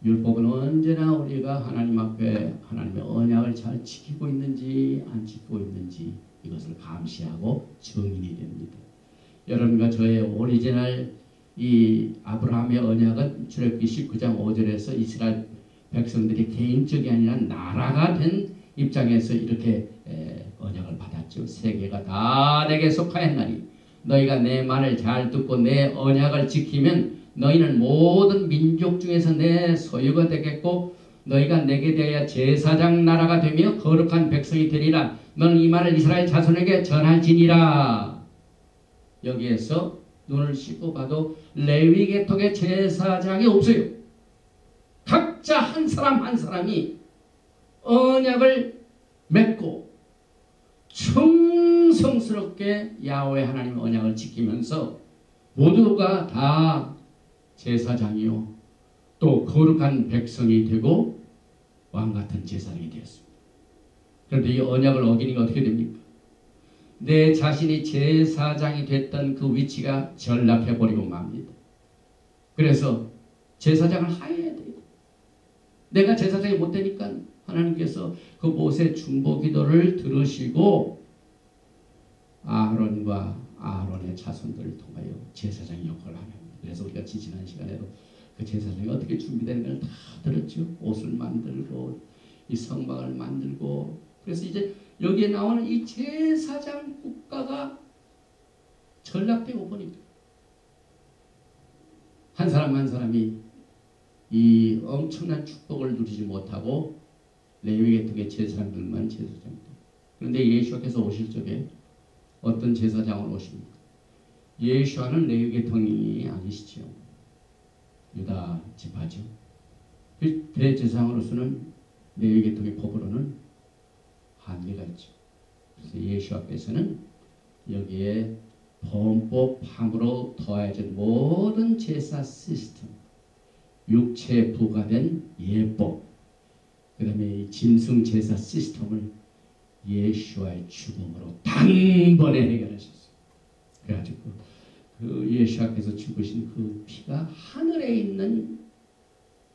율법은 언제나 우리가 하나님 앞에 하나님의 언약을 잘 지키고 있는지 안 지키고 있는지 이것을 감시하고 증인이 됩니다. 여러분과 저의 오리지널 이 아브라함의 언약은 출애굽기 19장 5절에서 이스라엘 백성들이 개인적이 아니라 나라가 된 입장에서 이렇게 언약을 받았죠. 세계가 다 내게 속하였나니 너희가 내 말을 잘 듣고 내 언약을 지키면 너희는 모든 민족 중에서 내 소유가 되겠고 너희가 내게 대하여 제사장 나라가 되며 거룩한 백성이 되리라. 너는 이 말을 이스라엘 자손에게 전할지니라. 여기에서 눈을 씻고 봐도 레위 계통의 제사장이 없어요. 각자 한 사람 한 사람이 언약을 맺고 충성스럽게 야훼 하나님의 언약을 지키면서 모두가 다 제사장이요 또 거룩한 백성이 되고 왕같은 제사장이 되었습니다. 그런데 이 언약을 어기니까 어떻게 됩니까? 내 자신이 제사장이 됐던 그 위치가 전락해버리고 맙니다. 그래서 제사장을 하해야 돼요. 내가 제사장이 못 되니까 하나님께서 그 모세 중보 기도를 들으시고 아론과 아론의 자손들을 통하여 제사장 역할을 하며 그래서 우리가 지난 시간에도 그 제사장이 어떻게 준비되는 걸 다 들었죠. 옷을 만들고 이 성막을 만들고 그래서 이제 여기에 나오는 이 제사장 국가가 전락되고 보니까 한 사람 한 사람이 이 엄청난 축복을 누리지 못하고 레위 계통의 제사장들만 제사장들. 그런데 예수께서 오실 적에 어떤 제사장을 오십니까? 예수와는 레위 계통이 아니시죠. 유다 지파죠. 그 대제사장으로서는 레위 계통의 법으로는 한계가 있죠. 그래서 예수께서는 여기에 범법함으로 더해진 모든 제사 시스템, 육체에 부과된 예법, 그 다음에 짐승 제사 시스템을 예수와의 죽음으로 단번에 해결하셨어요. 그래가지고 그 예수께서 죽으신 그 피가 하늘에 있는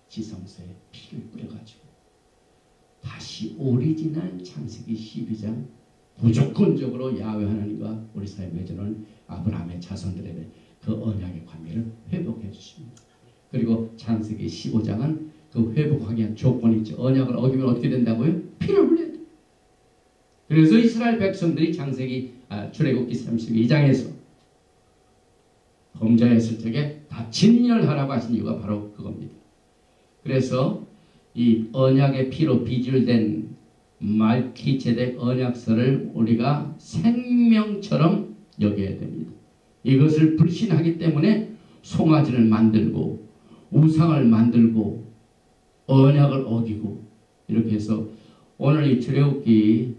지성소에 피를 뿌려가지고 다시 오리지널 창세기 12장 무조건적으로 야훼 하나님과 우리 사이에 맺어놓은 아브라함의 자손들에 대해 그 언약의 관계를 회복해 주십니다. 그리고 창세기 15장은 그 회복하기 위한 조건이 있죠. 언약을 어기면 어떻게 된다고요? 피를 흘려야 돼요. 그래서 이스라엘 백성들이 출애굽기 32장에서 범죄했을 적에 다 진멸하라고 하신 이유가 바로 그겁니다. 그래서 이 언약의 피로 빚을된 말키제덱 언약서를 우리가 생명처럼 여겨야 됩니다. 이것을 불신하기 때문에 송아지를 만들고 우상을 만들고 언약을 어기고 이렇게 해서 오늘 이 출애굽기에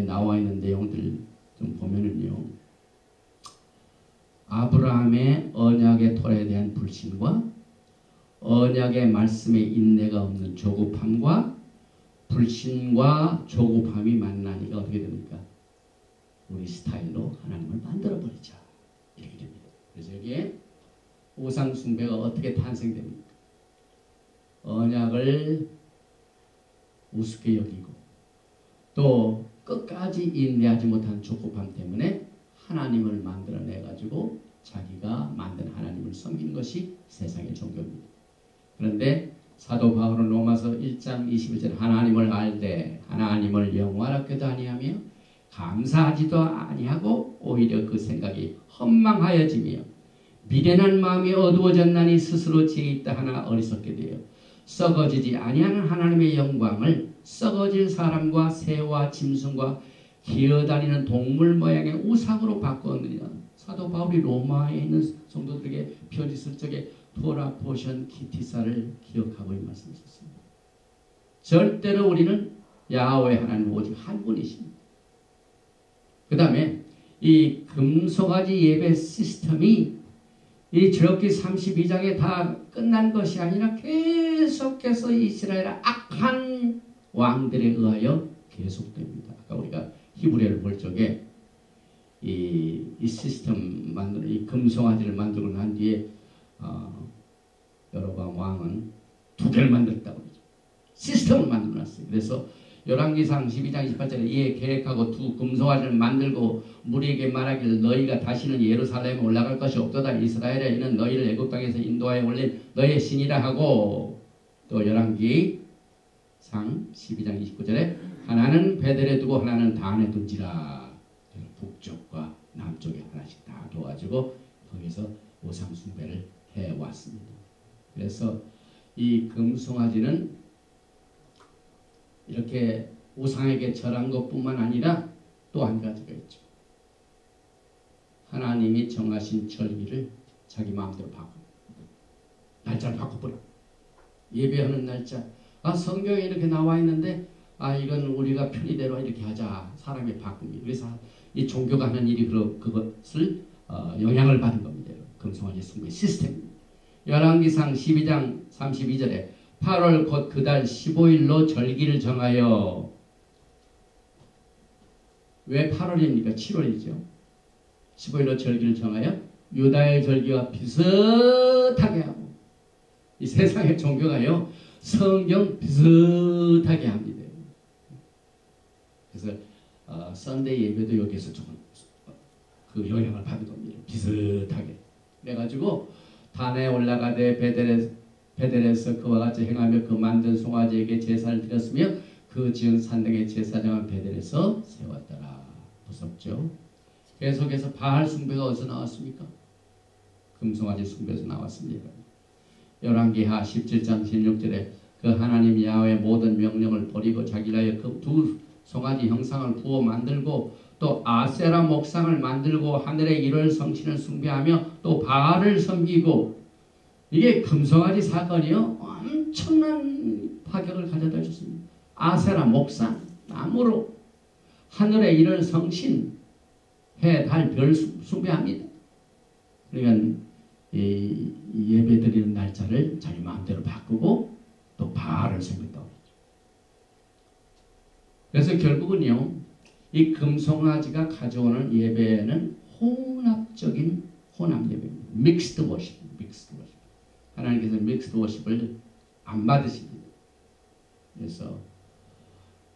나와 있는 내용들 좀 보면은요. 아브라함의 언약의 토라에 대한 불신과 언약의 말씀에 인내가 없는 조급함과 불신과 조급함이 만나니까 어떻게 됩니까? 우리 스타일로 하나님을 만들어버리자. 이렇게 됩니다. 그래서 여기에 우상 숭배가 어떻게 탄생됩니까? 언약을 우습게 여기고 또 끝까지 인내하지 못한 조급함 때문에 하나님을 만들어내가지고 자기가 만든 하나님을 섬기는 것이 세상의 종교입니다. 그런데 사도 바울은 로마서 1장 21절 하나님을 알되 하나님을 영원하게도 아니하며 감사하지도 아니하고 오히려 그 생각이 헌망하여지며 미련한 마음이 어두워졌나니 스스로 죄 있다 하나 어리석게 되어 썩어지지 아니하는 하나님의 영광을 썩어질 사람과 새와 짐승과 기어다니는 동물 모양의 우상으로 바꾸었느니라. 사도 바울이 로마에 있는 성도들에게 편지 쓸 적에 토라 포션 키티사를 기억하고 이 말씀하셨습니다. 절대로 우리는 야훼 하나님 오직 한 분이십니다. 그 다음에 이 금송아지 예배 시스템이 이 출애굽기 32장에 다 끝난 것이 아니라 계속해서 이스라엘의 악한 왕들에 의하여 계속됩니다. 아까 우리가 히브리어를 볼 적에 이 시스템 이 금송아지를 만들고 난 뒤에 여로보암 왕은 두 개를 만들었다고 그러죠. 시스템을 만들어놨어요. 그래서 열왕기상 12장 28절에 이에 계획하고 두 금송아지를 만들고 무리에게 말하기를 너희가 다시는 예루살렘에 올라갈 것이 없도다. 이스라엘에 이는 너희를 애굽 땅에서 인도하여 올린 너희의 신이라 하고, 또 열왕기상 12장 29절에 하나는 베델에 두고 하나는 단에 둔지라. 북쪽과 남쪽에 하나씩 다 둬가지고 거기서 우상 숭배를 해왔습니다. 그래서 이 금송아지는 이렇게 우상에게 절한 것뿐만 아니라 또 한 가지가 있죠. 하나님이 정하신 절기를 자기 마음대로 바꿉니다. 날짜를 바꿔버려. 예배하는 날짜. 성경에 이렇게 나와 있는데 이건 우리가 편의대로 이렇게 하자. 사람이 바꿉니다. 그래서 이 종교가 하는 일이 그것을 영향을 받은 겁니다. 금송아지 숭배 시스템입니다. 열왕기상 12장 32절에 8월 곧 그 달 15일로 절기를 정하여. 왜 8월입니까? 7월이죠. 15일로 절기를 정하여 유다의 절기와 비슷하게 하고, 이 세상의 종교가요 성경 비슷하게 합니다. 그래서 선데이 예배도 여기에서 조금 그 영향을 받은 겁니다. 비슷하게. 그래가지고 단에 올라가되 베델에서 그와 같이 행하며 그 만든 송아지에게 제사를 드렸으며 그 지은 산등의 제사장은 베델에서 세웠더라. 무섭죠? 계속해서 바알 숭배가 어디서 나왔습니까? 금송아지 숭배에서 나왔습니다. 열왕기하 17장 16절에 그 하나님 야훼의 모든 명령을 버리고 자기를 위하여 그 두 송아지 형상을 부어 만들고 또 아세라 목상을 만들고 하늘의 일월 성신을 숭배하며 또 바알을 섬기고, 이게 금송아지 사건이요 엄청난 파격을 가져다 줬습니다. 아세라 목상, 나무로 하늘의 일월 성신, 해, 달, 별 숭배합니다. 그러니까 이 예배드리는 날짜를 자기 마음대로 바꾸고 또 바알을 섬겼다고 했죠. 그래서 결국은요, 이 금송아지가 가져오는 예배는 혼합적인 혼합 예배입니다. 믹스드 워십, 믹스드 워십. 하나님께서 믹스드 워십을 안 받으십니다. 그래서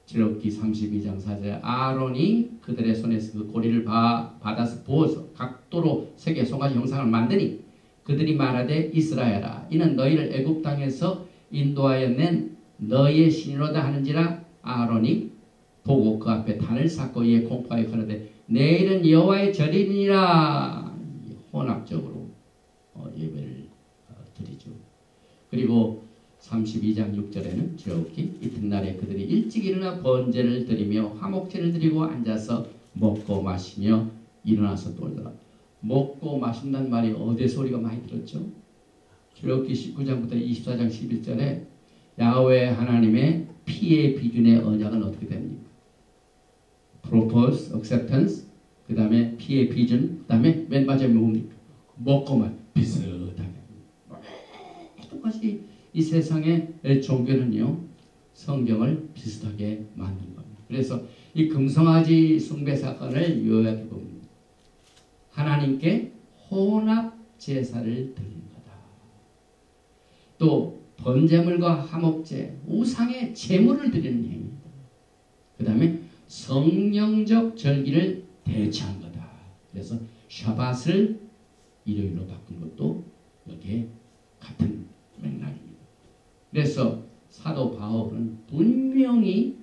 출애굽기 32장 4절에 아론이 그들의 손에서 그 고리를 받아서 부어서 각도로 세 개 송아지 형상을 만드니 그들이 말하되 이스라엘아 이는 너희를 애굽 땅에서 인도하여 낸 너희의 신이로다 하는지라. 아론이 보고 그 앞에 단을 쌓고 이에 공포하여 가로되 내일은 여호와의 절이니라. 혼합적으로 예배를 드리죠. 그리고 32장 6절에는 출애굽기 이튿날에 그들이 일찍 일어나 번제를 드리며 화목제를 드리고 앉아서 먹고 마시며 일어나서 놀더라. 먹고 마신다는 말이 어디서 우리가 많이 들었죠? 출애굽기 19장부터 24장 11절에 야훼 하나님의 피의 비준의 언약은 어떻게 됩니까? Propose, Acceptance, 그 다음에 피의 비준, 그 다음에 맨 마지막에 뭡니까? 먹고만 비슷하게. 똑같이 이 세상의 종교는요 성경을 비슷하게 만든 겁니다. 그래서 이 금송아지 숭배 사건을 요약해 봅니다. 하나님께 혼합 제사를 드리는 거다. 또 번제물과 화목제, 우상의 제물을 드리는 행위다. 그 다음에 성령적 절기를 대체한 거다. 그래서 샤밧을 일요일로 바꾼 것도 여기에 같은 맥락입니다. 그래서 사도 바울은 분명히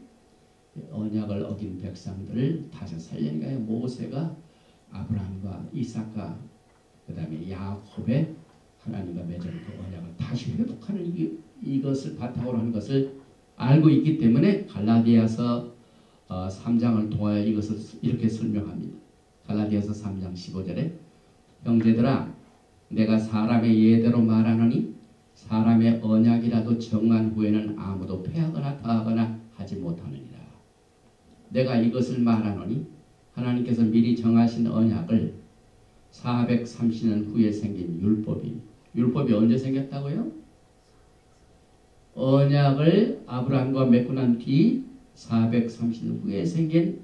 언약을 어긴 백성들을 다시 살리니까 모세가 아브라함과 이삭과 그 다음에 야곱의 하나님과 맺은 그 언약을 다시 회복하는 이것을 바탕으로 하는 것을 알고 있기 때문에 갈라디아서 3장을 통하여 이것을 이렇게 설명합니다. 갈라디아서 3장 15절에 형제들아 내가 사람의 예대로 말하노니 사람의 언약이라도 정한 후에는 아무도 패하거나 더하거나 하지 못하느니라. 내가 이것을 말하노니 하나님께서 미리 정하신 언약을 430년 후에 생긴 율법이 언제 생겼다고요? 언약을 아브라함과 맺고 난 뒤 430년 후에 생긴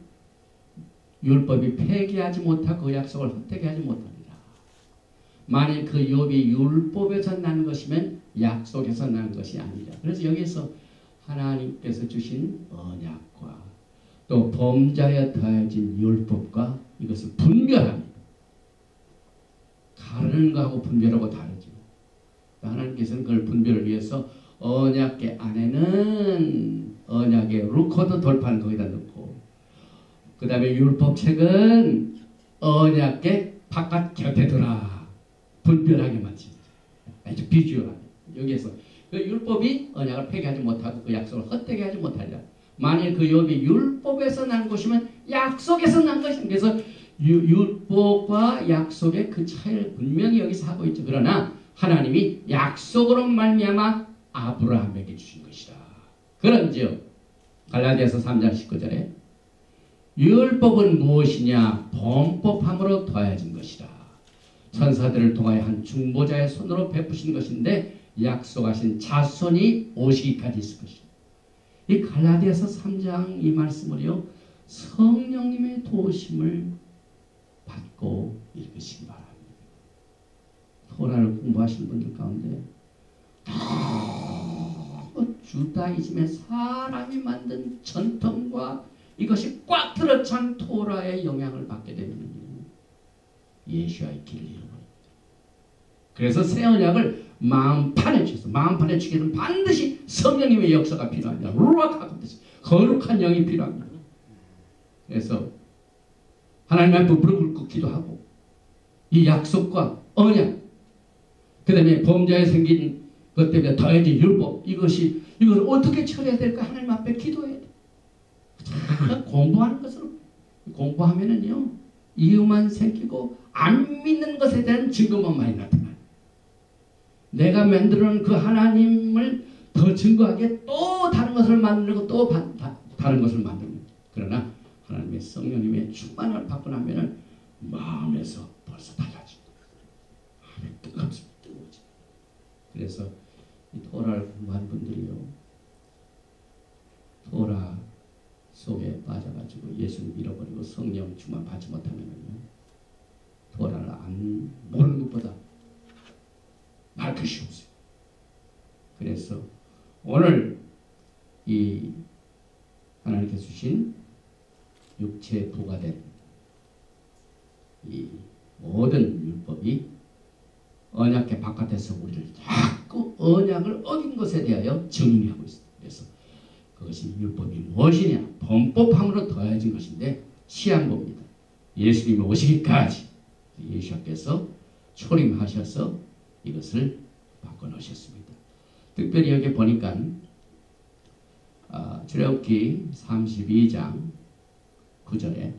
율법이 폐기하지 못하고 그 약속을 헛되게 하지 못합니다. 만일 그 율법이 율법에서 난 것이면 약속에서 난 것이 아니라. 그래서 여기서 하나님께서 주신 언약과 또 범자에 더해진 율법과 이것을 분별합니다. 가르는 거하고 분별하고 다르죠. 하나님께서는 그걸 분별을 위해서 언약궤 안에는 언약의 루코드 돌판을 거기다 넣고, 그 다음에 율법책은 언약궤 바깥 곁에 두라. 분별하게 마치 아주 비주얼하게. 여기에서 그 율법이 언약을 폐기하지 못하고 그 약속을 헛되게 하지 못하리라. 만일 그 율법이 율법에서 난 것이면 약속에서 난 것입니다. 그래서 율법과 약속의 그 차이를 분명히 여기서 하고 있죠. 그러나 하나님이 약속으로 말미암아 아브라함에게 주신 것이다. 그런즉 갈라디아서 3장 19절에 율법은 무엇이냐? 범법함으로 더해진 것이다. 천사들을 통하여 한 중보자의 손으로 베푸신 것인데 약속하신 자손이 오시기까지 있을 것이다. 이 갈라디아서 3장 이 말씀을요, 성령님의 도우심을 받고 읽으시기 바랍니다. 토라를 공부하시는 분들 가운데 주다이즘의 사람이 만든 전통과 이것이 꽉 들어찬 토라의 영향을 받게 되면 예수와의 길을 잃어버립니다. 그래서 새 언약을 마음판에 주셔서, 마음판에 주기 위해서는 반드시 성령님의 역사가 필요합니다. 루아카가 뜻이 거룩한 영이 필요합니다. 그래서 하나님 앞에 무릎을 꿇고 기도하고 이 약속과 언약, 그 다음에 범죄에 생긴 것 때문에 더해진 율법, 이걸 어떻게 처리해야 될까? 하나님 앞에 기도해야 돼. 공부하는 것으로 공부하면은요, 이유만 생기고 안 믿는 것에 대한 증거만 많이 나타나요. 내가 만들어놓은 그 하나님을 더 증거하게 또 다른 것을 만들고 또 다른 것을 만듭니다. 그러나 하나님의 성령님의 충만을 받고 나면은 마음에서 벌써 달라집니다. 마음이 뜨겁습니다. 뜨거워집니다. 그래서 이 토라를 공부한 분들이요, 토라 속에 빠져가지고 예수를 잃어버리고 성령 충만 받지 못하면은요, 토라를 안 모르는 것보다 말 것이 없어요. 그래서 오늘 이 하나님께서 주신 육체 부가된 이 모든 율법이 언약궤 바깥에서 우리를 자꾸 언약을 어긴 것에 대하여 증명하고 있습니다. 그래서 그것이 율법이 무엇이냐? 범법함으로 더해진 것인데 시한봅니다. 예수님이 오시기까지 예수께서 초림하셔서 이것을 바꿔놓으셨습니다. 특별히 여기 보니까 출애굽기 32장 9절에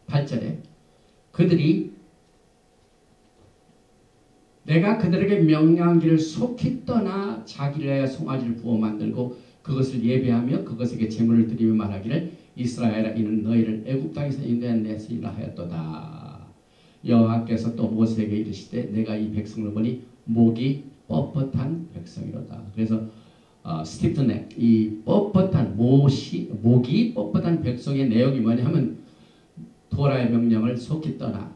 8절에 그들이 내가 그들에게 명령한 길을 속히 떠나 자기를 위하여 송아지를 부어 만들고 그것을 예배하며 그것에게 제물을 드리며 말하기를 이스라엘아 이는 너희를 애굽 땅에서 인도한 내 스이라 하였도다. 여호와께서 또 모세에게 이르시되 내가 이 백성을 보니 목이 뻣뻣한 백성이로다. 그래서 스티프넥, 이 뻣뻣한 목이 뻣뻣한 백성의 내용이 뭐냐 하면 토라의 명령을 속히 떠나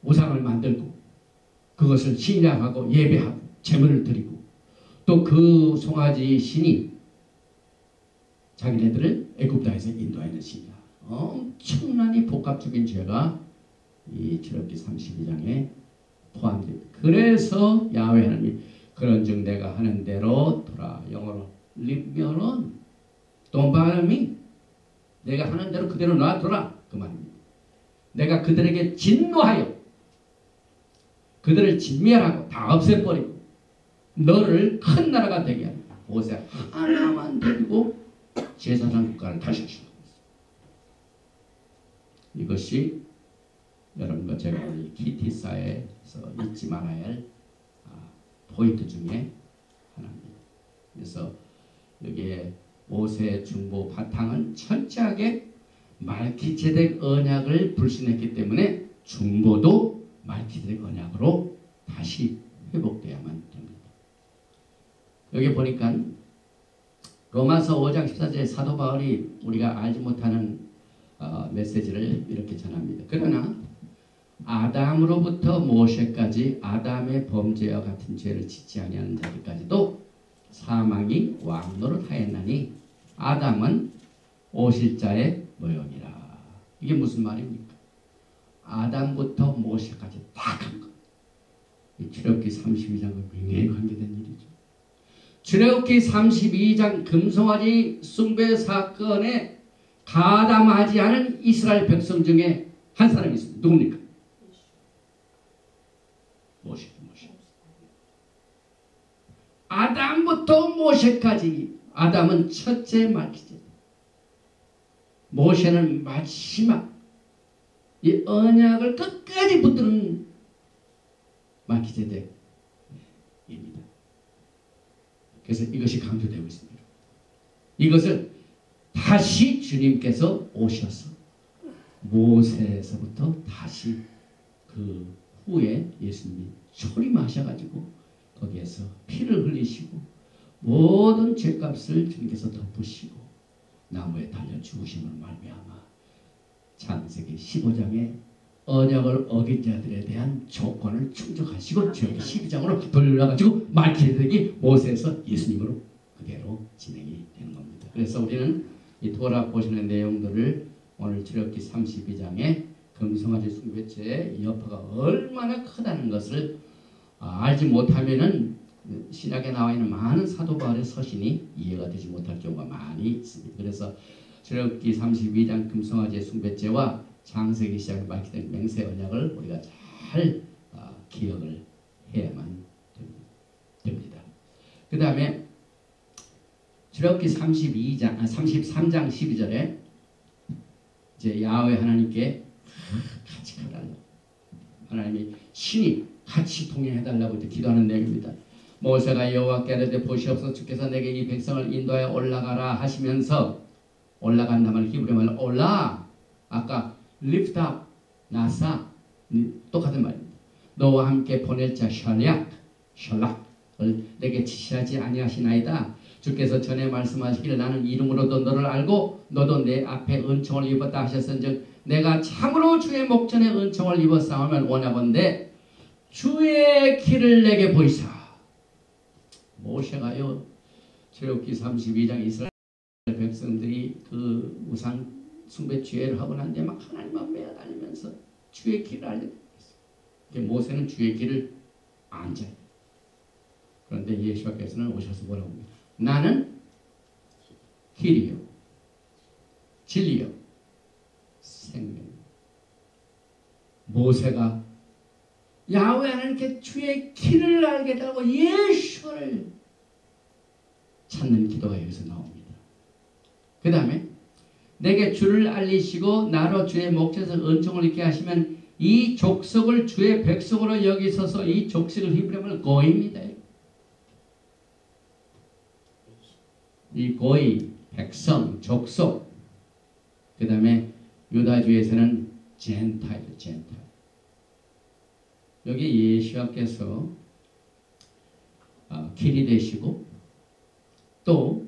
우상을 만들고 그것을 신뢰하고 예배하고 제물을 드리고 또 그 송아지 신이 자기네들을 애굽 땅에서 인도하는 신이야. 엄청나게 복합적인 죄가 이 출애굽기 32장에 포함됩니다. 그래서 야훼 하나님이 그런즉 내가 하는 대로 돌아, 영어로 leave me alone, don't bother me, 내가 하는 대로 그대로 놔둬라, 그 말입니다. 내가 그들에게 진노하여 그들을 진멸하고 다 없애버리고 너를 큰 나라가 되게 합니다. 모세 하나만 데리고 제사장 국가를 다시 하시고 있습니다. 이것이 여러분과 제가 오늘 기티사에서 잊지 말아야 할 포인트 중에 하나입니다. 그래서 여기에 모세의 중보 바탕은 철저하게 말기ጼ덱 언약을 불신했기 때문에 중보도 말기ጼ덱 언약으로 다시 회복되어야만 됩니다. 여기 보니까 로마서 5장 14절에 사도 바울이 우리가 알지 못하는 메시지를 이렇게 전합니다. 그러나 아담으로부터 모세까지 아담의 범죄와 같은 죄를 짓지 아니하는 자들까지도 사망이 왕노릇하였나니 아담은 오실 자의 모형이라. 이게 무슨 말입니까? 아담부터 모세까지 다 간 것. 출애굽기 32장과 굉장히 관계된 일이죠. 출애굽기 32장 금송아지 숭배 사건에 가담하지 않은 이스라엘 백성 중에 한 사람이 있습니다. 누굽니까? 모세. 아담부터 모세까지. 아담은 첫째 말기제. 모세는 마지막 이 언약을 끝까지 붙드는 말기제덱입니다. 그래서 이것이 강조되고 있습니다. 이것을 다시 주님께서 오셔서 모세에서부터 다시 그 후에 예수님이 초림하셔가지고 거기에서 피를 흘리시고 모든 죄값을 주님께서 덮으시고 나무에 달려 죽으심을 말미암아 창세기 15장에 언약을 어긴 자들에 대한 조건을 충족하시고 주의 12장으로 돌려가지고 말기세덱이 모세에서 예수님으로 그대로 진행이 되는 겁니다. 그래서 우리는 이 토라 보시는 내용들을 오늘 출애굽기 32장에 금송아지 숭배죄의 여파가 얼마나 크다는 것을 알지 못하면은 신약에 나와 있는 많은 사도 바울의 서신이 이해가 되지 못할 경우가 많이 있습니다. 그래서 출애굽기 32장 금송아지의 숭배죄와 창세기 시작에 말기된 맹세 언약을 우리가 잘 기억을 해야만 됩니다. 그 다음에 출애굽기 33장 12절에 이제 야훼 하나님께 같이 가달라고 하나님이 신이 같이 통행해달라고 기도하는 내용입니다. 모세가 여호와께 아뢰되 보시옵소서 주께서 내게 이 백성을 인도하여 올라가라 하시면서 올라간다 말 히브리 말로 올라 아까 lift up 나사 똑같은 말입니다. 너와 함께 보낼 자 샬락을 내게 지시하지 아니하시나이다. 주께서 전에 말씀하시기를 나는 이름으로도 너를 알고 너도 내 앞에 은총을 입었다 하셨은즉 내가 참으로 주의 목전에 은총을 입었사오면 원하건대 주의 길을 내게 보이사. 모세가요 출애굽기 32장 이스라엘 백성들이 그 우상 숭배 죄를 하고 난 뒤에 막 하나님만 매어다니면서 주의 길을 알려드렸어요. 모세는 주의 길을 앉아요. 그런데 예수께서는 오셔서 뭐라고 합니까? 나는 길이요 진리요 생명. 모세가 야훼 하나님께 주의 길을 알게 되고 예수를 찾는 기도가 여기서 나옵니다. 그 다음에 내게 주를 알리시고 나로 주의 목전에서 은총을 입게 하시면 이 족속을 주의 백성으로 여기소서. 이 족속을 히브리어로 고이입니다. 이 고이, 백성, 족속. 그 다음에 유다주에서는 젠타일. 여기 예수께서 길이 되시고 또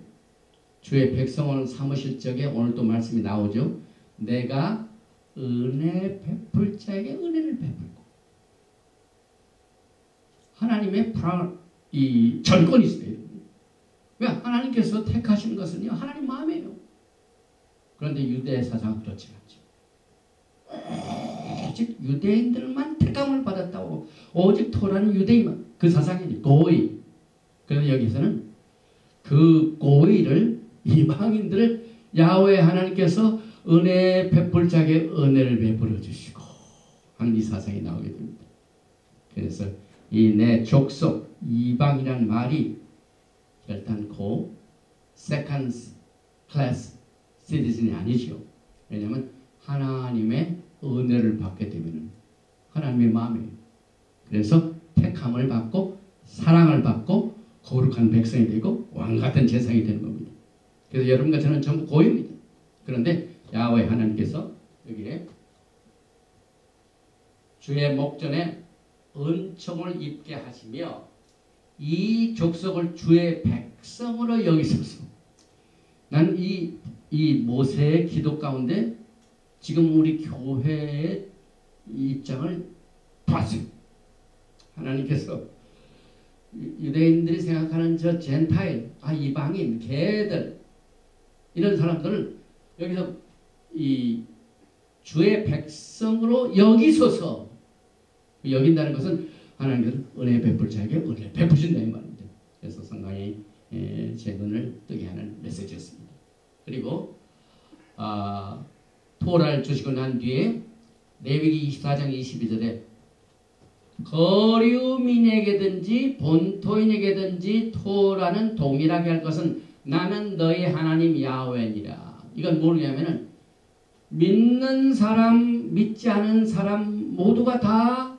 주의 백성을 삼으실 적에 오늘 또 말씀이 나오죠. 내가 은혜 베풀 자에게 은혜를 베풀고 하나님의 이 전권이 있어요. 왜? 하나님께서 택하시는 것은요 하나님 마음이에요. 그런데 유대 사상은 그렇지 않죠. 오직 유대인들만 택함을 받았다고 오직 토라는 유대인만 그 사상이니 고의. 그래서 여기서는 그 고의를 이방인들을 야훼 하나님께서 은혜 베풀 자에게 은혜를 베풀어 주시고 하는 이 사상이 나오게 됩니다. 그래서 이 내 족속 이방이라는 말이 결단코 second class citizen이 아니죠. 왜냐하면 하나님의 은혜를 받게 되면 하나님의 마음이에요. 그래서 택함을 받고 사랑을 받고 거룩한 백성이 되고 왕같은 제사장이 되는 겁니다. 그래서 여러분과 저는 전부 고유입니다. 그런데 야훼 하나님께서 여기에 주의 목전에 은총을 입게 하시며 이 족속을 주의 백성으로 여기소서. 난 이 모세의 기도 가운데 지금 우리 교회에 입장을 봤어요. 하나님께서 유대인들이 생각하는 저 젠타일, 이방인, 개들 이런 사람들을 여기서 이 주의 백성으로 여기소서, 여긴다는 것은 하나님께서 은혜 베풀 자에게 은혜 베푸신다 이 말입니다. 그래서 상당히 제 눈을 뜨게 하는 메시지였습니다. 그리고 토라를 주시고 난 뒤에 레위기 24장 22절에 거류민에게든지 본토인에게든지 토라는 동일하게 할 것은 나는 너희 하나님 야훼니라. 이건 뭐냐면은 믿는 사람, 믿지 않은 사람 모두가 다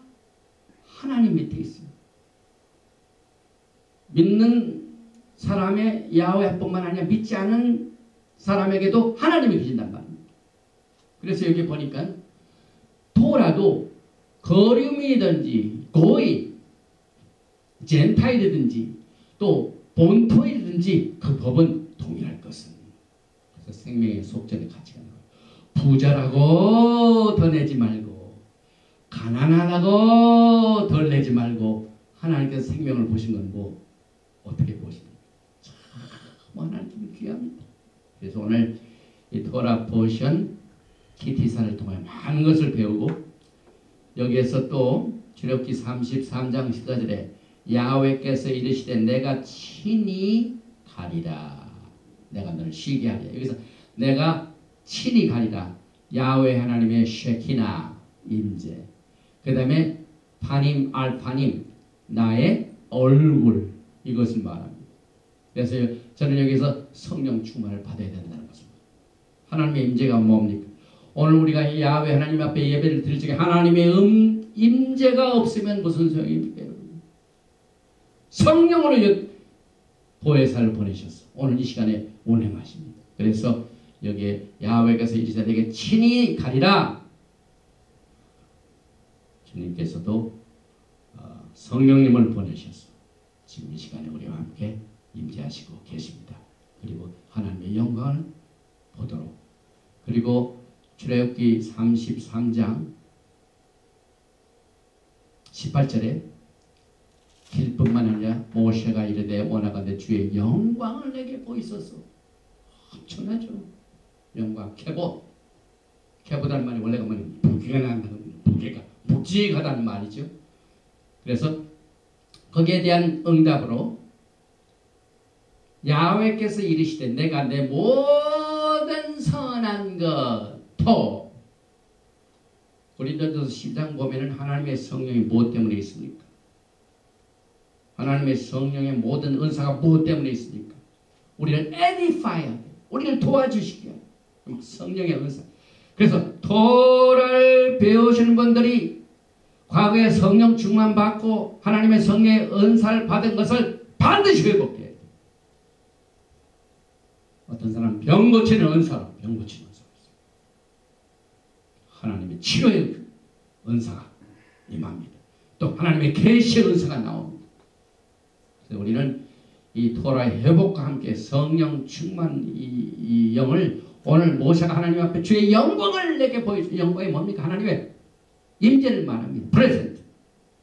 하나님 밑에 있습니다. 믿는 사람의 야훼뿐만 아니라 믿지 않은 사람에게도 하나님이 계신단 말입니다. 그래서 여기 보니까 토라도 거류민이든지 고이, 젠타일이든지 또 본토이든지 그 법은 동일할 것은. 그래서 생명의 속전에 같이 가는 거예요. 부자라고 더 내지 말고 가난하다고 덜 내지 말고 하나님께서 생명을 보신 건 뭐 어떻게 보십니까? 참 하나님이 귀합니다. 그래서 오늘 이 토라 포션 기티사를 통해 많은 것을 배우고 여기에서 또 출애굽기 33장 14절에 야훼께서 이르시되 내가 친히 가리라. 내가 너를 쉬게 하리라. 여기서 내가 친히 가리라. 야훼 하나님의 쉐키나 임재. 그 다음에 파님 알파님 나의 얼굴 이것을 말합니다. 그래서 저는 여기서 성령 충만을 받아야 된다는 것입니다. 하나님의 임재가 뭡니까? 오늘 우리가 야훼 하나님 앞에 예배를 드릴 적에 하나님의 임재가 없으면 무슨 소용입니까? 성령으로 보혜사를 보내셨어. 오늘 이 시간에 운행하십니다. 그래서 여기에 야훼께서 이르시되 내게 친히 가리라. 주님께서도 성령님을 보내셔서 지금 이 시간에 우리와 함께 임재하시고 계십니다. 그리고 하나님의 영광을 보도록. 그리고 출애굽기 33장 18절에 길뿐만 아니라 모세가 이르되 원하건대 주의 영광을 내게 보이소서. 엄청나죠. 영광. 캐보다는 말이 원래가 뭐냐, 무게가 난다는, 무게가 묵직하다는 말이죠. 그래서 거기에 대한 응답으로 야훼께서 이르시되 내가 내 모든 선한 것 토. 고린도전서 10장 보면은 하나님의 성령이 무엇 때문에 있습니까? 하나님의 성령의 모든 은사가 무엇 때문에 있습니까? 우리를 edify, 우리를 도와주시게 성령의 은사. 그래서 토라를 배우시는 분들이 과거에 성령 충만 받고 하나님의 성령의 은사를 받은 것을 반드시 회복해야 돼요. 어떤 사람은 병 고치는 은사로 병 고치는 은사가 있어요. 하나님의 치료의 은사가 임합니다. 또 하나님의 계시의 은사가 나옵니다. 그래서 우리는 이 토라의 회복과 함께 성령 충만 이 영을 오늘 모세가 하나님 앞에 주의 영광을 내게 보여주는 영광이 뭡니까? 하나님의 임재를 말합니다. 프레젠트.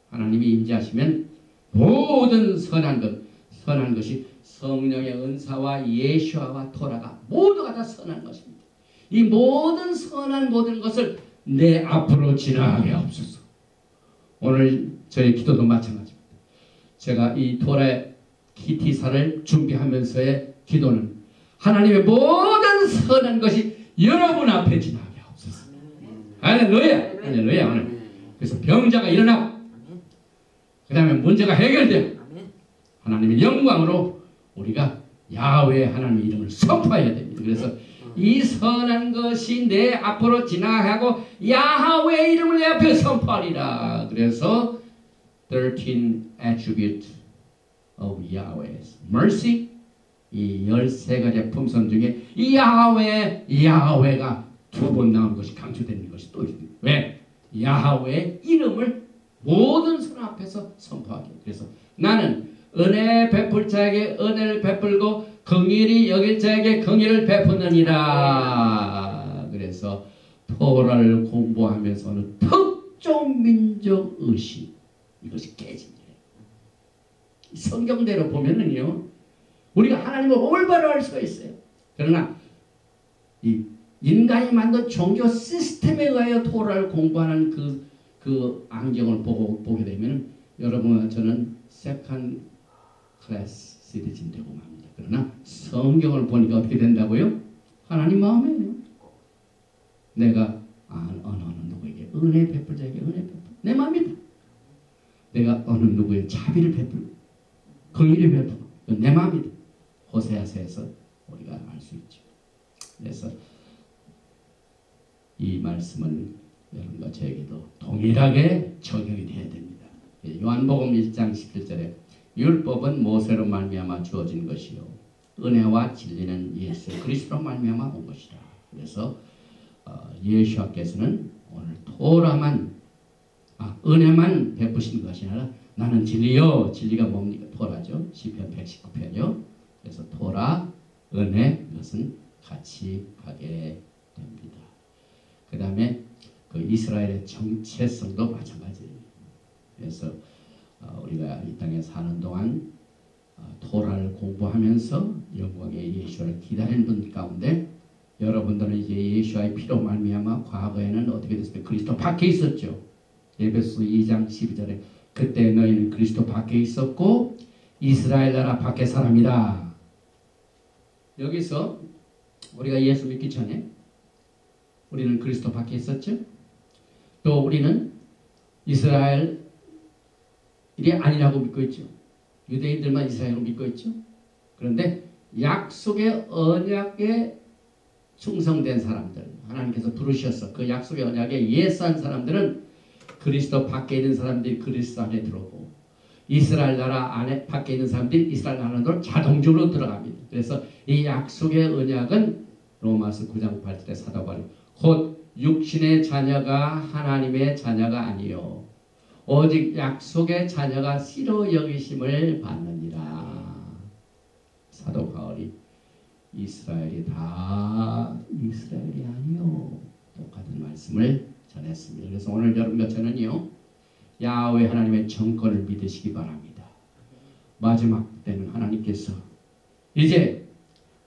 하나님이 임재하시면 모든 선한 것이 성령의 은사와 예수와 토라가 모두가 다 선한 것입니다. 이 모든 선한 모든 것을 내 앞으로 지나가게 하옵소서. 오늘 저의 기도도 마찬가지입니다. 제가 이 토라의 기티사를 준비하면서의 기도는 하나님의 모든 선한 것이 여러분 앞에 지나가게 하옵소서. 할렐루야. 할렐루야. 오늘 그래서 병자가 일어나고 그 다음에 문제가 해결되고 하나님의 영광으로 우리가 야훼 하나님의 이름을 선포해야 됩니다. 그래서 이 선한 것이 내 앞으로 지나가고 야훼 이름을 내 앞에 선포하리라. 그래서 13 attribute of Yahweh's mercy, 이 13가지 품성 중에 이 야훼가 두 번 나온 것이 강조되는 것이 또 있습니다. 왜? 야훼의 이름을 모든 손 앞에서 선포하기. 그래서 나는 은혜 베풀 자에게 은혜를 베풀고 긍휼히 여길 자에게 긍휼을 베푸느니라. 그래서 토라를 공부하면서는 학종민족 의식, 이것이 깨진 거예요. 성경대로 보면은요, 우리가 하나님을 올바로 알 수가 있어요. 그러나 이 인간이 만든 종교 시스템에 의하여 토라를 공부하는 그 안경을 보게 되면 여러분과 저는 세컨 클래스 시리즈는 되고 맙니다. 그러나 성경을 보니까 어떻게 된다고요? 하나님 마음이에요. 내가 어느 누구에게 은혜 베풀 자에게 은혜 베풀 내 마음이다. 내가 어느 누구의 자비를 베풀 긍휼을 베풀 내 마음이다. 호세아서에서 우리가 알 수 있죠. 그래서 이 말씀은 여러분과 저에게도 동일하게 적용이 되어야 됩니다. 요한복음 1장 17절에 율법은 모세로 말미암아 주어진 것이요 은혜와 진리는 예수 그리스도로 말미암아 온 것이라. 그래서 예수께서는 오늘 토라만 은혜만 베푸신 것이 아니라 나는 진리요. 진리가 뭡니까? 토라죠. 시편 119편이요. 그래서 토라, 은혜 이것은 같이 가게 됩니다. 그 다음에 그 이스라엘의 정체성도 마찬가지예요. 그래서 우리가 이 땅에 사는 동안 토라를 공부하면서 영광의 예수를 기다리는 분 가운데 여러분들은 이제 예수의 피로 말미암아 과거에는 어떻게 됐습니까? 그리스도 밖에 있었죠. 에베소 2장 12절에 그때 너희는 그리스도 밖에 있었고 이스라엘 나라 밖에 사람이다. 여기서 우리가 예수 믿기 전에 우리는 그리스도 밖에 있었죠. 또 우리는 이스라엘이 아니라고 믿고 있죠. 유대인들만 이스라엘을 믿고 있죠. 그런데 약속의 언약에 충성된 사람들, 하나님께서 부르셔서 그 약속의 언약에 예스한 사람들은 그리스도 밖에 있는 사람들이 그리스도 안에 들어오고 이스라엘 나라 안에 밖에 있는 사람들이 이스라엘 나라로 자동적으로 들어갑니다. 그래서 이 약속의 언약은 로마서 9장 8절에 사도 바울이 곧 육신의 자녀가 하나님의 자녀가 아니요 오직 약속의 자녀가 씨로 여기심을 받느니라. 사도 바울이 이스라엘이 다 이스라엘이 아니요 똑같은 말씀을 전했습니다. 그래서 오늘 여러분과 저는요 야훼 하나님의 정권을 믿으시기 바랍니다. 마지막 때는 하나님께서 이제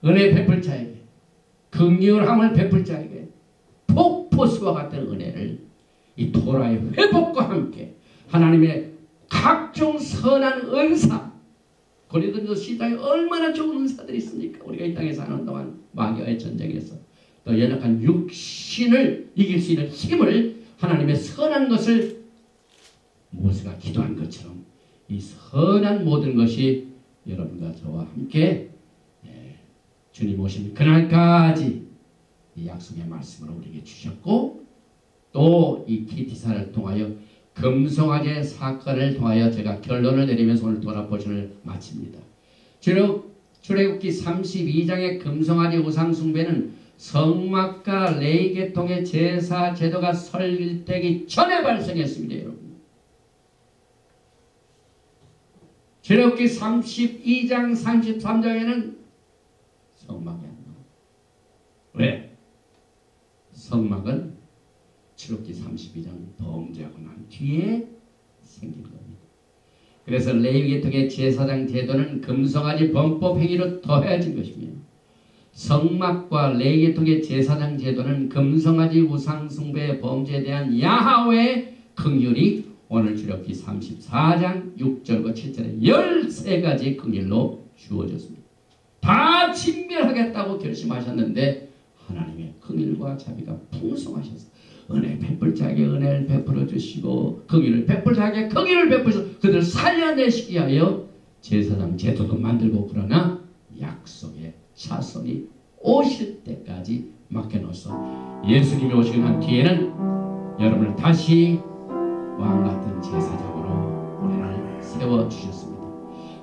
은혜 베풀 자에게 긍휼함을 베풀 자에게 폭포수와 같은 은혜를 이 토라의 회복과 함께 하나님의 각종 선한 은사 고린도전서 시장에 얼마나 좋은 은사들이 있습니까? 우리가 이 땅에 사는 동안 마귀와의 전쟁에서 또 연약한 육신을 이길 수 있는 힘을 하나님의 선한 것을 모세가 기도한 것처럼 이 선한 모든 것이 여러분과 저와 함께 주님 오신 그날까지 이 약속의 말씀을 우리에게 주셨고 또 이 키티사를 통하여 금송아지 사건을 통하여 제가 결론을 내리면서 오늘 돌아보시를 마칩니다. 출애굽기 32장의 금송아지 우상 숭배는 성막과 레위 계통의 제사 제도가 설립되기 전에 발생했습니다. 여러분. 출애굽기 32장 33장에는 성막이 안 나와요. 왜? 성막은 출애굽기 32장 범죄하고 난 뒤에 생긴 겁니다. 그래서 레위 계통의 제사장 제도는 금송아지 범법 행위로 더해진 것이며 성막과 레위 계통의 제사장 제도는 금송아지 우상 숭배의 범죄에 대한 야훼의 긍휼이 오늘 출애굽기 34장 6절과 7절에 13가지 긍휼로 주어졌습니다. 다 진멸하겠다고 결심하셨는데 하나님의 긍휼과 자비가 풍성하셔서 은혜 베풀 자에게 은혜를 베풀어 주시고 긍휼을 베풀 자에게 긍휼을 베푸셔서 그들을 살려내시기 위하여 제사장 제도도 만들고 그러나 약속의 차선이 오실 때까지 맡겨놓아서 예수님이 오시고 난 뒤에는 여러분을 다시 왕같은 제사장으로 우리를 세워주셨습니다.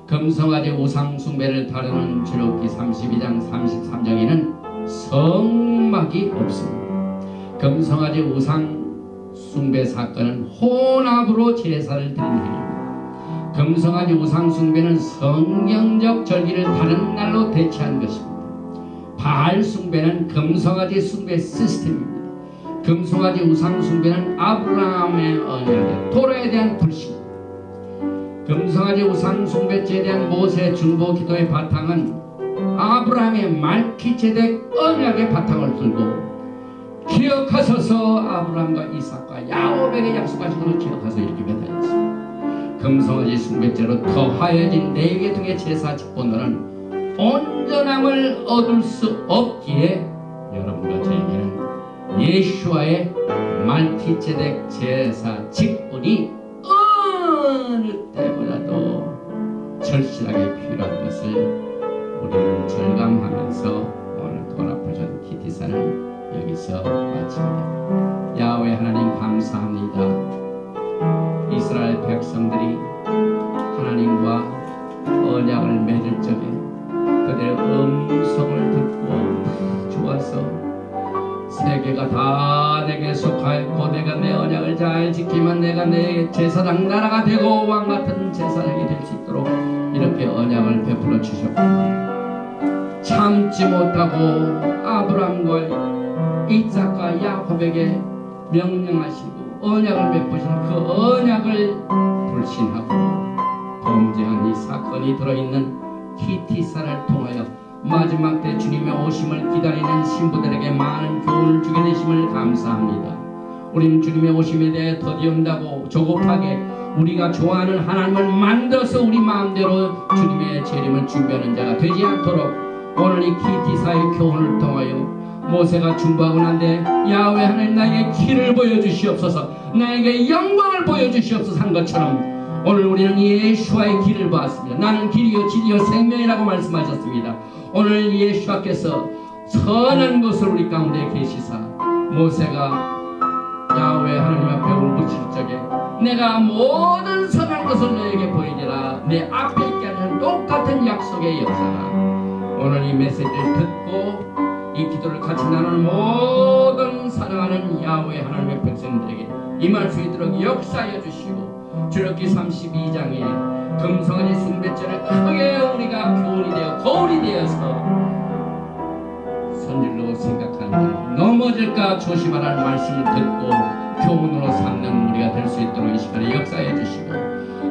금송아지 우상 숭배를 다루는 출애굽기 32장 33장에는 성막이 없습니다. 금송아지 우상 숭배 사건은 혼합으로 제사를 드리는 행위입니다. 금송아지 우상 숭배는 성경적 절기를 다른 날로 대체한 것입니다. 바알 숭배는 금송아지 숭배 시스템입니다. 금송아지 우상 숭배는 아브라함의 언약에 토라에 대한 불신, 금송아지 우상 숭배죄에 대한 모세 중보 기도의 바탕은 아브라함의 말키제덱 언약의 바탕을 들고, 기억하소서 아브라함과 이삭과 야곱에게 약속하신 것을 기억하소서 이렇게 매달렸습니다. 금송아지 숭배죄로 더하여진 네 계통의 제사 직분으로는 온전함을 얻을 수 없기에 여러분과 저에게는 예수와의 말키제덱 제사 직분이 어느 때보다도 절실하게 필요한 것을 우리는 절감하면서 오늘 돌아보신 키티사는 여기서 마칩니다. 야훼 하나님 감사합니다. 이스라엘 백성들이 하나님과 언약을 맺을 적에 그들의 음성을 듣고 좋아서 세계가 다 내게 속하였고 내가 내 언약을 잘 지키면 내가 내 제사장 나라가 되고 왕같은 제사장이 될 수 있도록 이렇게 언약을 베풀어 주셨고, 참지 못하고 아브라함과 이삭과 야곱에게 명령하시고 언약을 베푸신 그 언약을 불신하고 범죄한 이 사건이 들어있는 키티사를 통하여 마지막 때 주님의 오심을 기다리는 신부들에게 많은 교훈을 주게 되심을 감사합니다. 우리는 주님의 오심에 대해 더디온다고 조급하게 우리가 좋아하는 하나님을 만들어서 우리 마음대로 주님의 재림을 준비하는 자가 되지 않도록 오늘 이 키티사의 교훈을 통하여 모세가 중보하고 난데 야훼 하나님 나에게 길을 보여주시옵소서, 나에게 영광을 보여주시옵소서 한 것처럼 오늘 우리는 예수와의 길을 보았습니다. 나는 길이요 진리요 생명이라고 말씀하셨습니다. 오늘 예수께서 선한 것을 우리 가운데 계시사 모세가 야훼 하나님 앞에 울부짖을 적에 내가 모든 선한 것을 너에게 보이리라, 내 앞에 있게 하는 똑같은 약속의 역사가 오늘 이 메시지를 듣고 이 기도를 같이 나누는 모든 사랑하는 야훼 하나님의 백성들에게 임할 수 있도록 역사하여 주시고, 주력기 32장에 금송아지 숭배죄를 크게 우리가 교훈이 되어 거울이 되어서 선질로 생각하는 넘어질까 조심하라는 말씀을 듣고 교훈으로 삼는 우리가 될 수 있도록 이 시간에 역사해 주시고,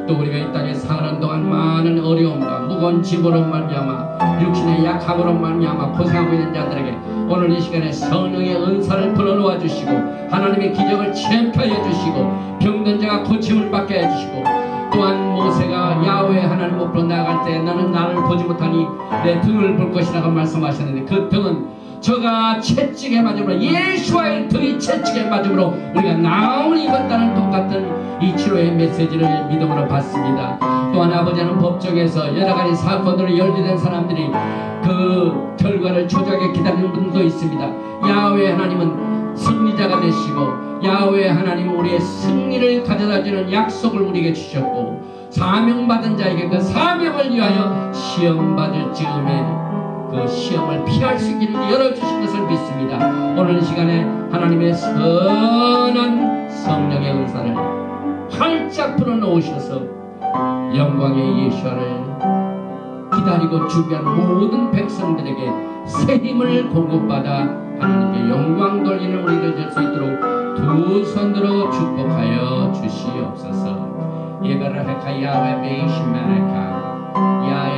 또 우리가 이 땅에 사는 동안 많은 어려움과 무거운 짐으로 말미암아 육신의 약함으로 말미암아 고생하고 있는 자들에게 오늘 이 시간에 성령의 은사를 불어놓아 주시고 하나님의 기적을 체험케 하여 주시고 병든 자가 고침을 받게 해주시고, 또한 모세가 야훼 하나님 앞으로 나아갈 때 너는 나를 보지 못하니 내 등을 볼 것이라고 말씀하셨는데 그 등은 저가 채찍에 맞음으로 예수와의 등이 채찍에 맞음으로 우리가 나음을 입었다는 똑같은 이 치료의 메시지를 믿음으로 받습니다. 또한 아버지는 법정에서 여러가지 사건으로 연루된 사람들이 그 결과를 초조하게 기다리는 분도 있습니다. 야훼 하나님은 승리자가 되시고 야훼 하나님은 우리의 승리를 가져다주는 약속을 우리에게 주셨고, 사명받은 자에게 그 사명을 위하여 시험받을 즈음에 그 시험을 피할 수 있기를 열어주신 것을 믿습니다. 오늘 시간에 하나님의 선한 성령의 은사를 활짝 불어넣으셔서 영광의 예수를 기다리고 준비한 모든 백성들에게 새 힘을 공급받아 하나님께 영광 돌리는 우리들 될 수 있도록 두 손으로 축복하여 주시옵소서. 예가라헤카 야훼 베이시메레카 야훼